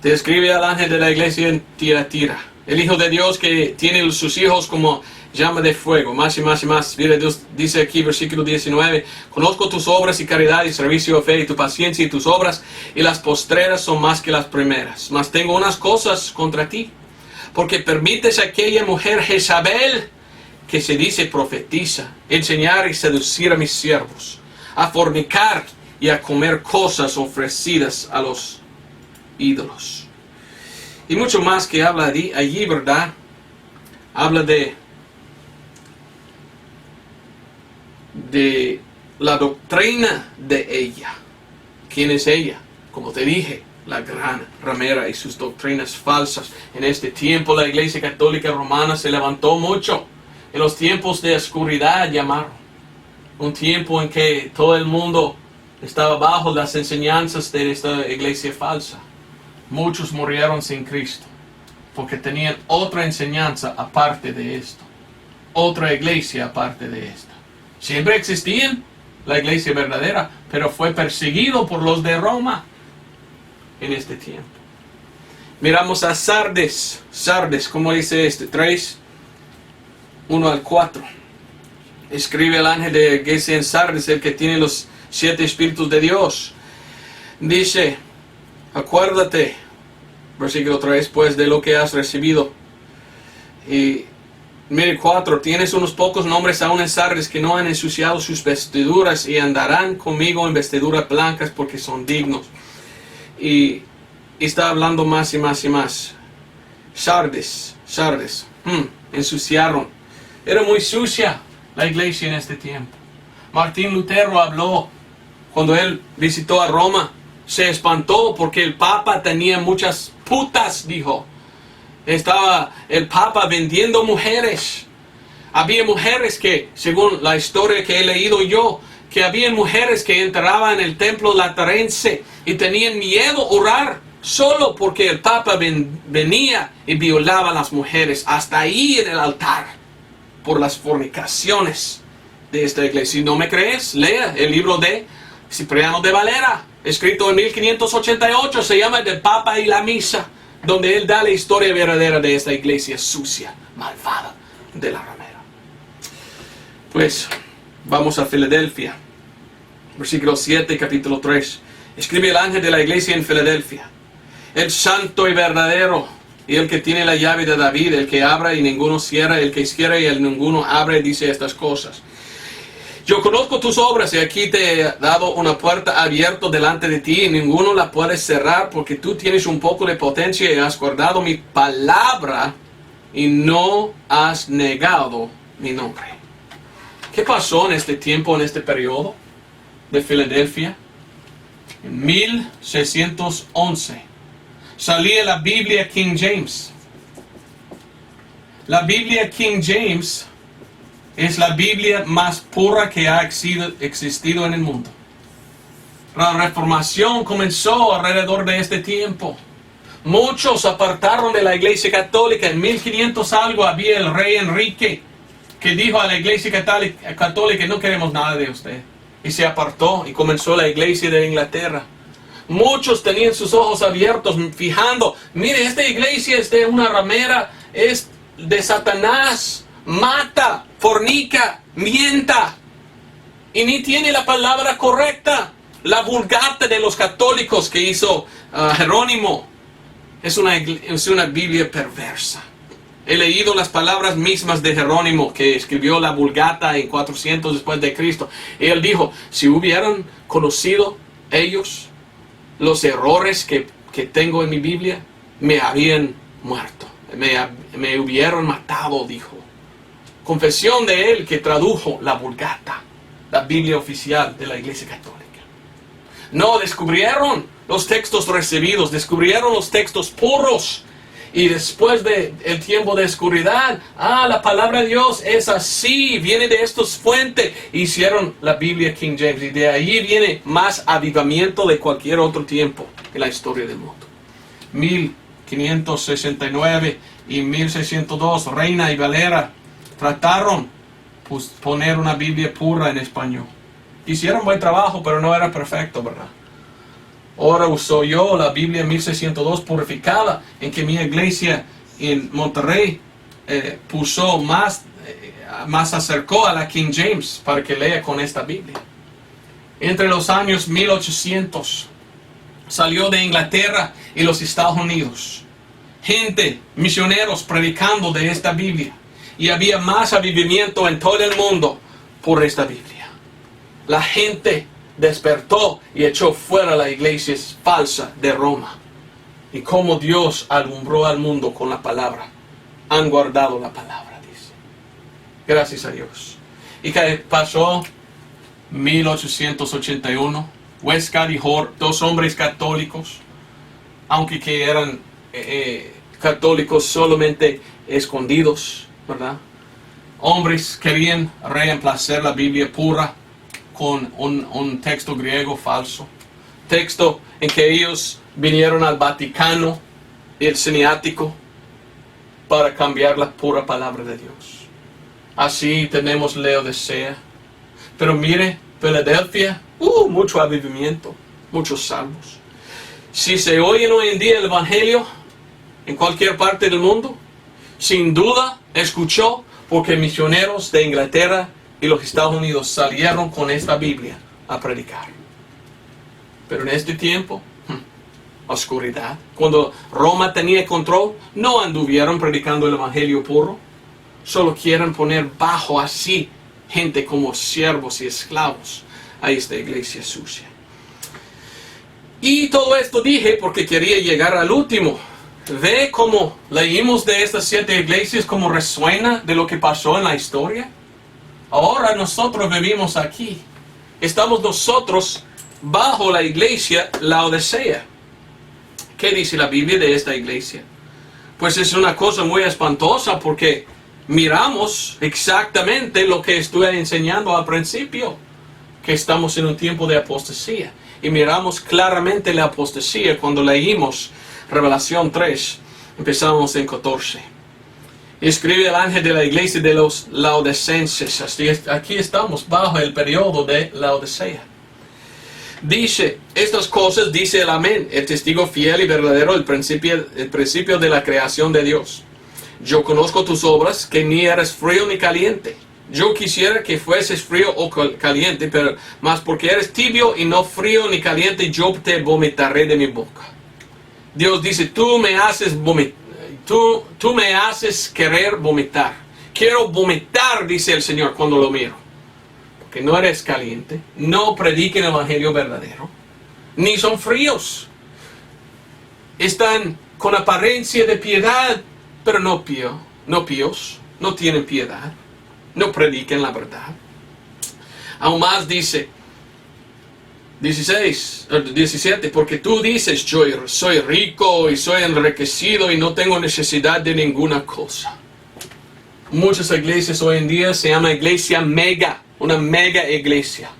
Describe al ángel de la iglesia en Tiatira, el Hijo de Dios que tiene sus hijos como llama de fuego, más y más y más. Mira, Dios dice aquí, versículo 19, conozco tus obras y caridad y servicio de fe y tu paciencia y tus obras, y las postreras son más que las primeras. Mas tengo unas cosas contra ti, porque permites a aquella mujer Jezabel, que se dice profetiza, enseñar y seducir a mis siervos, a fornicar y a comer cosas ofrecidas a los ídolos. Y mucho más que habla allí, ¿verdad? habla de la doctrina de ella. ¿Quién es ella? Como te dije, la gran ramera y sus doctrinas falsas. En este tiempo la Iglesia Católica Romana se levantó mucho. En los tiempos de oscuridad llamaron. Un tiempo en que todo el mundo estaba bajo las enseñanzas de esta iglesia falsa. Muchos murieron sin Cristo, porque tenían otra enseñanza aparte de esto. Otra iglesia aparte de esta. Siempre existían la iglesia verdadera, pero fue perseguido por los de Roma en este tiempo. Miramos a Sardes. Sardes, ¿cómo dice este? 3, 1 al 4. Escribe el ángel de iglesia en Sardes, el que tiene los 7 espíritus de Dios. Dice, acuérdate, versículo 3, pues de lo que has recibido. Y mire 4, tienes unos pocos nombres aún en Sardes que no han ensuciado sus vestiduras y andarán conmigo en vestiduras blancas porque son dignos. Y está hablando más y más y más. Sardes, ensuciaron. Era muy sucia la iglesia en este tiempo. Martín Lutero habló cuando él visitó a Roma. Se espantó porque el Papa tenía muchas putas, dijo. Estaba el Papa vendiendo mujeres. Había mujeres que, según la historia que he leído yo, que había mujeres que entraban en el templo laterense y tenían miedo a orar solo porque el Papa venía y violaba a las mujeres hasta ahí en el altar por las fornicaciones de esta iglesia. Si no me crees, lea el libro de Cipriano de Valera, escrito en 1588, se llama El Papa y la Misa, donde él da la historia verdadera de esta iglesia sucia, malvada de la ramera. Pues vamos a Filadelfia, versículo 7, capítulo 3. Escribe el ángel de la iglesia en Filadelfia: el santo y verdadero, y el que tiene la llave de David, el que abra y ninguno cierra, el que cierra y el ninguno abre, dice estas cosas. Yo conozco tus obras y aquí te he dado una puerta abierta delante de ti y ninguno la puede cerrar, porque tú tienes un poco de potencia y has guardado mi palabra y no has negado mi nombre. ¿Qué pasó en este tiempo, en este periodo de Filadelfia? En 1611 salía la Biblia King James. La Biblia King James es la Biblia más pura que ha existido en el mundo. La reformación comenzó alrededor de este tiempo. Muchos apartaron de la iglesia católica. En 1500 algo había el rey Enrique que dijo a la iglesia católica: no queremos nada de usted. Y se apartó y comenzó la iglesia de Inglaterra. Muchos tenían sus ojos abiertos fijando: mire, esta iglesia es de una ramera, es de Satanás, mata, fornica, mienta, y ni tiene la palabra correcta. La Vulgata de los católicos que hizo Jerónimo es una Biblia perversa. He leído las palabras mismas de Jerónimo, que escribió la Vulgata en 400 después de Cristo. Y él dijo: si hubieran conocido ellos los errores que tengo en mi Biblia, me habrían muerto, me hubieran matado, dijo. Confesión de él que tradujo la Vulgata, la Biblia oficial de la Iglesia Católica. No descubrieron los textos recibidos, descubrieron los textos puros. Y después del tiempo de oscuridad, la palabra de Dios es así, viene de estas fuentes. Hicieron la Biblia King James y de ahí viene más avivamiento de cualquier otro tiempo en la historia del mundo. 1569 y 1602, Reina y Valera trataron poner una Biblia pura en español. Hicieron buen trabajo, pero no era perfecto, ¿verdad? Ahora uso yo la Biblia 1602 purificada, en que mi iglesia en Monterrey puso más acercó a la King James para que lea con esta Biblia. Entre los años 1800 salió de Inglaterra y los Estados Unidos gente, misioneros predicando de esta Biblia, y había más avivamiento en todo el mundo por esta Biblia. La gente despertó y echó fuera la iglesia falsa de Roma. Y cómo Dios alumbró al mundo con la palabra han guardado la palabra, dice. Gracias a Dios. ¿Y qué pasó? 1881, Westcott y Hort, dos hombres católicos, aunque que eran católicos solamente escondidos, ¿verdad? Hombres querían reemplazar la Biblia pura con un texto griego falso. Texto en que ellos vinieron al Vaticano, el Siniático, para cambiar la pura palabra de Dios. Así tenemos Laodicea. Pero mire, Filadelfia, mucho avivamiento, muchos salmos. Si se oyen hoy en día el Evangelio en cualquier parte del mundo, sin duda escuchó porque misioneros de Inglaterra y los Estados Unidos salieron con esta Biblia a predicar. Pero en este tiempo, oscuridad. Cuando Roma tenía control, no anduvieron predicando el Evangelio puro. Solo quieren poner bajo así gente como siervos y esclavos a esta iglesia sucia. Y todo esto dije porque quería llegar al último. ¿Ve cómo leímos de estas 7 iglesias, cómo resuena de lo que pasó en la historia? Ahora nosotros vivimos aquí. Estamos nosotros bajo la iglesia Laodicea. ¿Qué dice la Biblia de esta iglesia? Pues es una cosa muy espantosa porque miramos exactamente lo que estuve enseñando al principio, que estamos en un tiempo de apostasía. Y miramos claramente la apostasía cuando leímos Revelación 3, empezamos en 14. Escribe el ángel de la iglesia de los laodicenses. Aquí estamos bajo el periodo de Laodicea. Dice, estas cosas dice el Amén, el testigo fiel y verdadero, el principio de la creación de Dios. Yo conozco tus obras, que ni eres frío ni caliente. Yo quisiera que fueses frío o caliente, pero más porque eres tibio y no frío ni caliente, yo te vomitaré de mi boca. Dios dice, tú me haces querer vomitar. Quiero vomitar, dice el Señor cuando lo miro. Porque no eres caliente, no prediquen el evangelio verdadero, ni son fríos. Están con apariencia de piedad, pero no píos, no tienen piedad, no predican la verdad. Aún más dice, 17, porque tú dices, yo soy rico y soy enriquecido y no tengo necesidad de ninguna cosa. Muchas iglesias hoy en día se llama iglesia mega, una mega iglesia,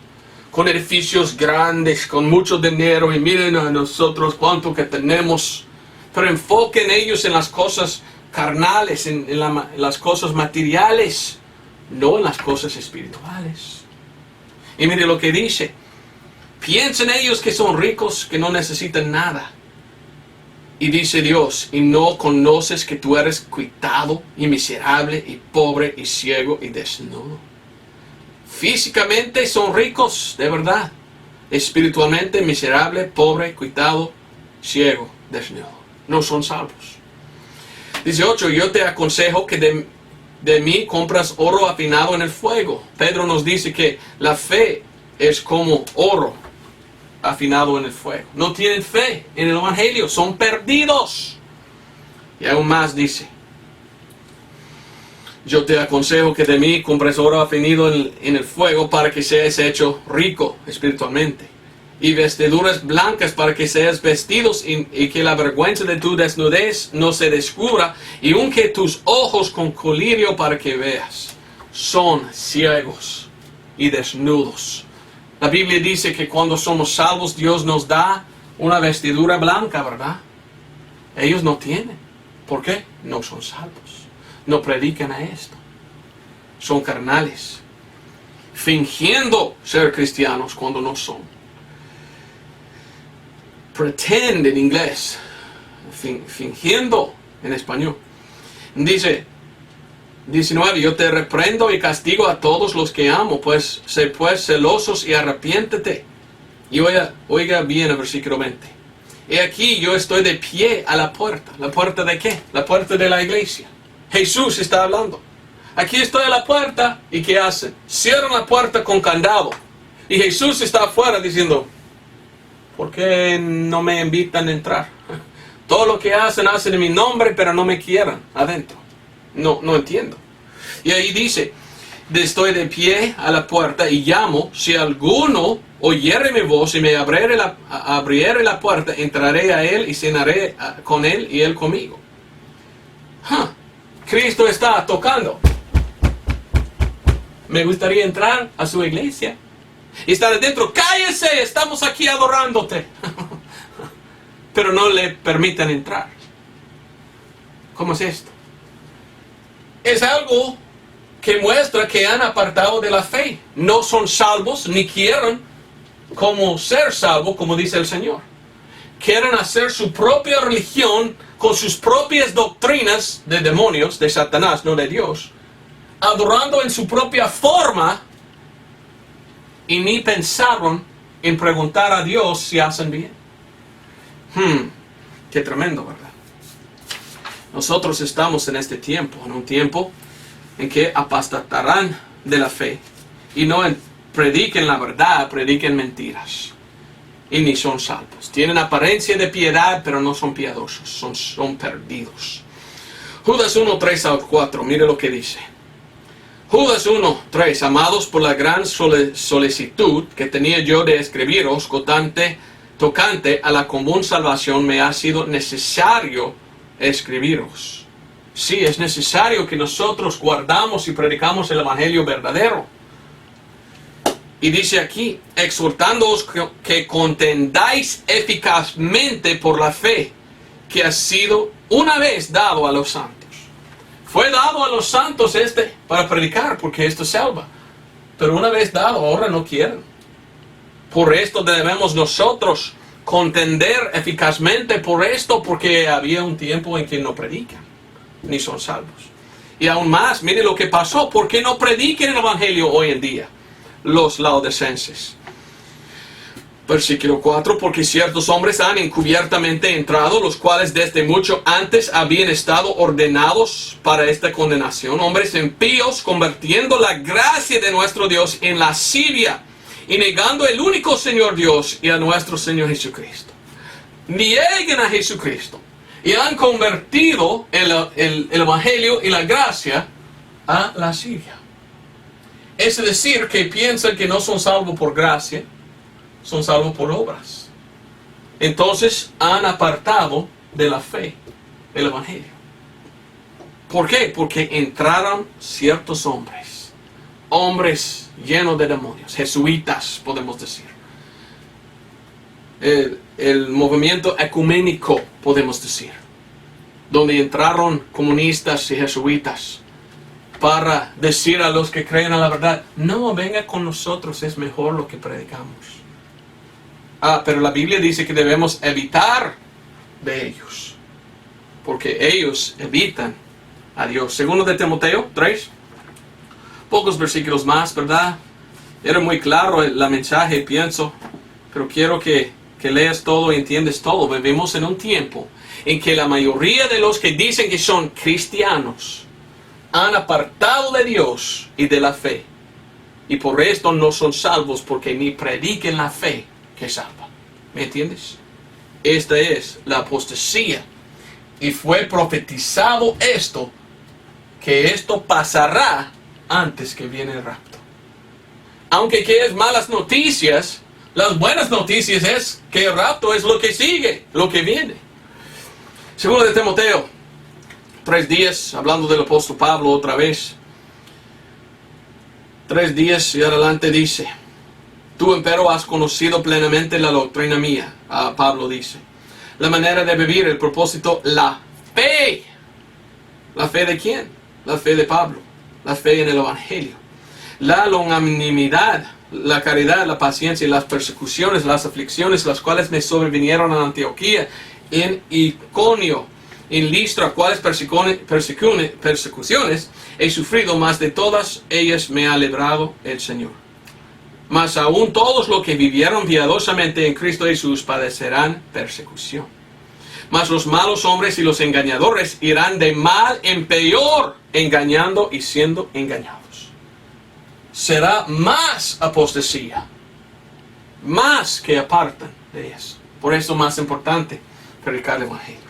con edificios grandes, con mucho dinero, y miren a nosotros cuánto que tenemos, pero enfoquen ellos en las cosas carnales, en las cosas materiales, no en las cosas espirituales. Y mire lo que dice. Piensen ellos que son ricos, que no necesitan nada. Y dice Dios, y no conoces que tú eres cuitado y miserable y pobre y ciego y desnudo. Físicamente son ricos, de verdad. Espiritualmente miserable, pobre, cuitado, ciego, desnudo. No son salvos. 18, yo te aconsejo que de mí compras oro afinado en el fuego. Pedro nos dice que la fe es como oro afinado en el fuego. No tienen fe en el evangelio, son perdidos. Y aún más dice, yo te aconsejo que de mí compres oro afinado en el fuego para que seas hecho rico espiritualmente, y vestiduras blancas para que seas vestidos, y que la vergüenza de tu desnudez no se descubra, y unge tus ojos con colirio para que veas. Son ciegos y desnudos. La Biblia dice que cuando somos salvos, Dios nos da una vestidura blanca, ¿verdad? Ellos no tienen. ¿Por qué? No son salvos. No predican a esto. Son carnales, fingiendo ser cristianos cuando no son. Pretend en inglés, fingiendo en español. Dice 19, yo te reprendo y castigo a todos los que amo, pues sé pues celosos y arrepiéntete. Y oiga bien el versículo 20. He aquí yo estoy de pie a la puerta. ¿La puerta de qué? La puerta de la iglesia. Jesús está hablando. Aquí estoy a la puerta, ¿y qué hacen? Cierran la puerta con candado. Y Jesús está afuera diciendo, ¿por qué no me invitan a entrar? Todo lo que hacen en mi nombre, pero no me quieran adentro. No entiendo. Y ahí dice, estoy de pie a la puerta y llamo, si alguno oyere mi voz y me abriere la puerta, entraré a él y cenaré con él y él conmigo. Cristo está tocando. Me gustaría entrar a su iglesia y estar adentro. ¡Cállese! Estamos aquí adorándote. Pero no le permiten entrar. ¿Cómo es esto? Es algo que muestra que han apartado de la fe. No son salvos ni quieren como ser salvos, como dice el Señor. Quieren hacer su propia religión con sus propias doctrinas de demonios, de Satanás, no de Dios, adorando en su propia forma, y ni pensaron en preguntar a Dios si hacen bien. Qué tremendo, ¿verdad? Nosotros estamos en este tiempo, en un tiempo en que apostatarán de la fe y no prediquen la verdad, prediquen mentiras y ni son salvos. Tienen apariencia de piedad, pero no son piadosos, son perdidos. Judas 1, 3 al 4, mire lo que dice. Judas 1, 3, amados, por la gran solicitud que tenía yo de escribiros tocante a la común salvación, me ha sido necesario escribiros. Sí, es necesario que nosotros guardamos y predicamos el evangelio verdadero. Y dice aquí, exhortándoos que contendáis eficazmente por la fe que ha sido una vez dado a los santos. Fue dado a los santos para predicar, porque esto salva. Pero una vez dado, ahora no quieren. Por esto debemos nosotros contender eficazmente por esto, porque había un tiempo en que no predican, ni son salvos. Y aún más, mire lo que pasó. ¿Por qué no prediquen el evangelio hoy en día los laodicenses? Versículo 4, porque ciertos hombres han encubiertamente entrado, los cuales desde mucho antes habían estado ordenados para esta condenación, hombres impíos, convirtiendo la gracia de nuestro Dios en lascivia, y negando el único Señor Dios y a nuestro Señor Jesucristo. Nieguen a Jesucristo y han convertido el evangelio y la gracia a lascivia. Es decir, que piensan que no son salvos por gracia, son salvos por obras. Entonces han apartado de la fe el evangelio. ¿Por qué? Porque entraron ciertos hombres llenos de demonios, jesuitas podemos decir, el movimiento ecuménico podemos decir, donde entraron comunistas y jesuitas para decir a los que creen a la verdad, no, venga con nosotros, es mejor lo que predicamos. Pero la Biblia dice que debemos evitar de ellos, porque ellos evitan a Dios. Segundo de Timoteo 3, pocos versículos más, ¿verdad? Era muy claro el mensaje, pienso, pero quiero que leas todo y entiendas todo. Vivimos en un tiempo en que la mayoría de los que dicen que son cristianos han apartado de Dios y de la fe, y por esto no son salvos, porque ni prediquen la fe que salva. ¿Me entiendes? Esta es la apostasía, y fue profetizado que esto pasará antes que viene el rapto. Aunque quieres malas noticias, las buenas noticias es que el rapto es lo que sigue, lo que viene. Segundo de Timoteo 3:10, hablando del apóstol Pablo otra vez. 3:10 y adelante dice, tú empero has conocido plenamente la doctrina mía, Pablo dice, la manera de vivir, el propósito, la fe. ¿La fe de quién? La fe de Pablo, la fe en el evangelio, la longanimidad, la caridad, la paciencia y las persecuciones, las aflicciones, las cuales me sobrevinieron en Antioquía, en Iconio, en Listra, cuales persecuciones he sufrido, mas de todas ellas me ha librado el Señor. Mas aún todos los que vivieron piadosamente en Cristo Jesús padecerán persecución. Mas los malos hombres y los engañadores irán de mal en peor, engañando y siendo engañados. Será más apostasía, más que apartan de eso. Por eso más importante predicar el evangelio.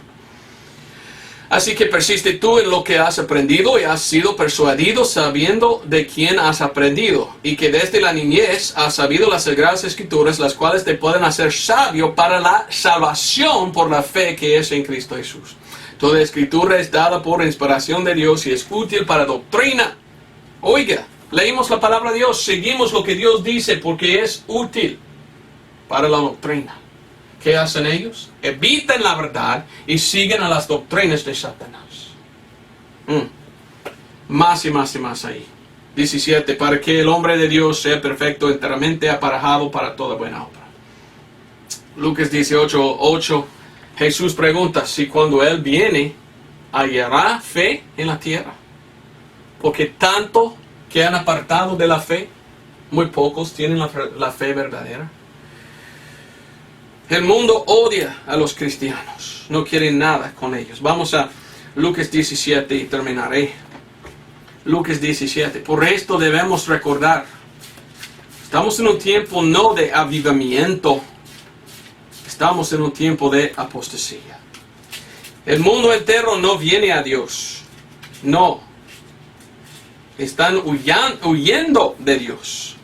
Así que persiste tú en lo que has aprendido y has sido persuadido sabiendo de quién has aprendido, y que desde la niñez has sabido las sagradas escrituras, las cuales te pueden hacer sabio para la salvación por la fe que es en Cristo Jesús. Toda escritura es dada por inspiración de Dios y es útil para doctrina. Oiga, leímos la palabra de Dios, seguimos lo que Dios dice porque es útil para la doctrina. ¿Qué hacen ellos? Evitan la verdad y siguen a las doctrinas de Satanás. Más y más y más ahí. 17. Para que el hombre de Dios sea perfecto, enteramente aparejado para toda buena obra. Lucas 18:8. Jesús pregunta si cuando Él viene hallará fe en la tierra. Porque tanto que han apartado de la fe, muy pocos tienen la fe verdadera. El mundo odia a los cristianos, no quieren nada con ellos. Vamos a Lucas 17 y terminaré. Lucas 17. Por esto debemos recordar, estamos en un tiempo no de avivamiento, estamos en un tiempo de apostasía. El mundo entero no viene a Dios, no. Están huyendo de Dios.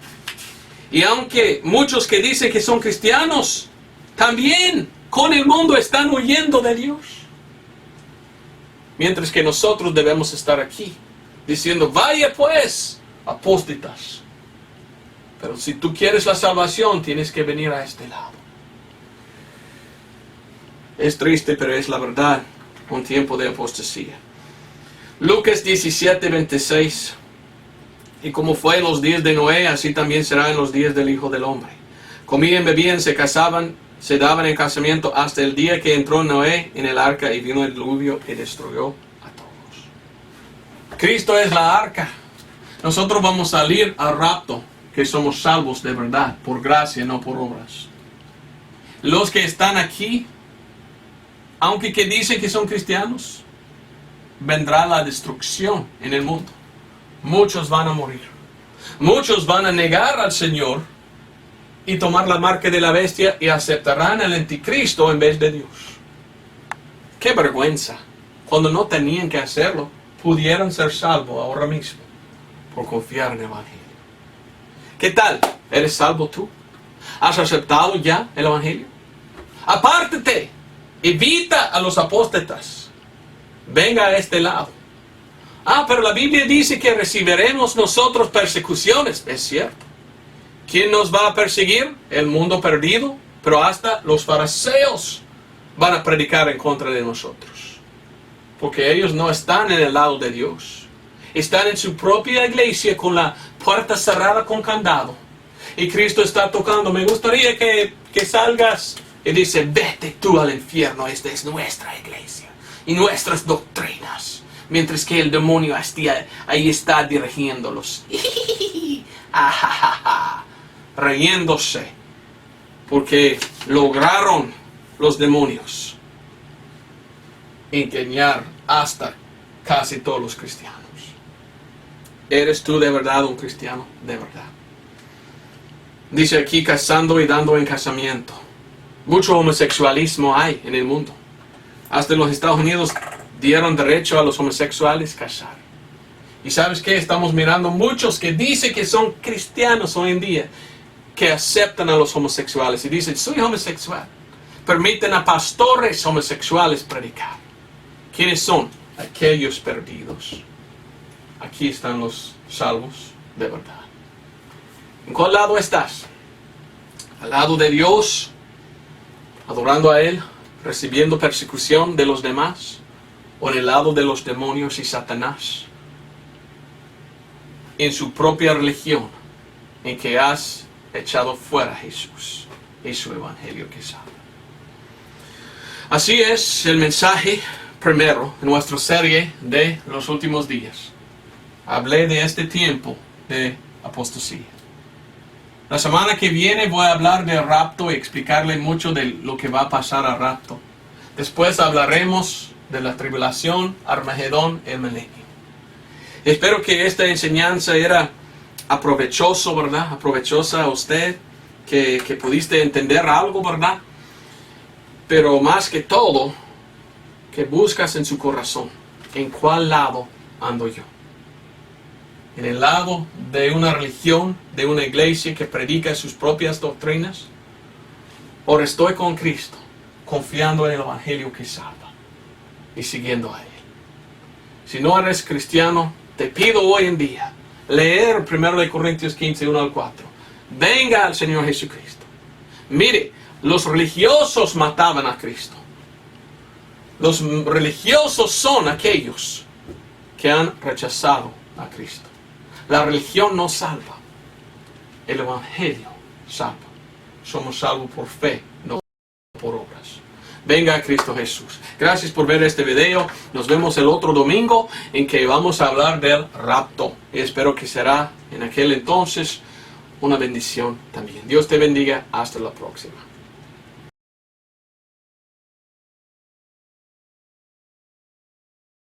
Y aunque muchos que dicen que son cristianos, también con el mundo están huyendo de Dios. Mientras que nosotros debemos estar aquí, diciendo, vaya pues, apóstatas. Pero si tú quieres la salvación, tienes que venir a este lado. Es triste, pero es la verdad, un tiempo de apostasía. Lucas 17:26. Y como fue en los días de Noé, así también será en los días del Hijo del Hombre. Comían, bebían, se casaban, se daban en casamiento hasta el día que entró Noé en el arca y vino el diluvio y destruyó a todos. Cristo es la arca. Nosotros vamos a salir al rapto, que somos salvos de verdad, por gracia, no por obras. Los que están aquí, aunque que dicen que son cristianos, vendrá la destrucción en el mundo. Muchos van a morir. Muchos van a negar al Señor y tomar la marca de la bestia y aceptarán al anticristo en vez de Dios. ¡Qué vergüenza! Cuando no tenían que hacerlo, pudieran ser salvos ahora mismo por confiar en el Evangelio. ¿Qué tal? ¿Eres salvo tú? ¿Has aceptado ya el Evangelio? Apártate. Evita a los apóstatas. Venga a este lado. Pero la Biblia dice que recibiremos nosotros persecuciones. Es cierto. ¿Quién nos va a perseguir? El mundo perdido. Pero hasta los fariseos van a predicar en contra de nosotros. Porque ellos no están en el lado de Dios. Están en su propia iglesia con la puerta cerrada con candado. Y Cristo está tocando. Me gustaría que salgas. Y dice, vete tú al infierno. Esta es nuestra iglesia. Y nuestras doctrinas. Mientras que el demonio ahí está dirigiéndolos. Riéndose. Porque lograron los demonios engañar hasta casi todos los cristianos. ¿Eres tú de verdad un cristiano? De verdad. Dice aquí casando y dando en casamiento. Mucho homosexualismo hay en el mundo. Hasta en los Estados Unidos dieron derecho a los homosexuales casar. Y ¿sabes qué? Estamos mirando muchos que dicen que son cristianos hoy en día, que aceptan a los homosexuales y dicen, soy homosexual. Permiten a pastores homosexuales predicar. ¿Quiénes son? Aquellos perdidos. Aquí están los salvos de verdad. ¿En cuál lado estás? ¿Al lado de Dios? ¿Adorando a Él? ¿Recibiendo persecución de los demás? ¿O en el lado de los demonios y Satanás? En su propia religión, en que has echado fuera a Jesús y su evangelio que salva. Así es el mensaje primero en nuestra serie de los últimos días. Hablé de este tiempo de apostasía. La semana que viene voy a hablar del rapto y explicarle mucho de lo que va a pasar al rapto. Después hablaremos de la tribulación, Armagedón, el milenio. Espero que esta enseñanza era aprovechoso, ¿verdad? Aprovechosa a usted, que pudiste entender algo, ¿verdad? Pero más que todo, que buscas en su corazón. ¿En cuál lado ando yo? ¿En el lado de una religión, de una iglesia que predica sus propias doctrinas? ¿O estoy con Cristo, confiando en el Evangelio que salva y siguiendo a Él? Si no eres cristiano, te pido hoy en día leer 1 Corintios 15, 1 al 4. Venga al Señor Jesucristo. Mire, los religiosos mataban a Cristo. Los religiosos son aquellos que han rechazado a Cristo. La religión no salva. El Evangelio salva. Somos salvos por fe, no por obras. Venga a Cristo Jesús. Gracias por ver este video. Nos vemos el otro domingo en que vamos a hablar del rapto. Y espero que será en aquel entonces una bendición también. Dios te bendiga. Hasta la próxima.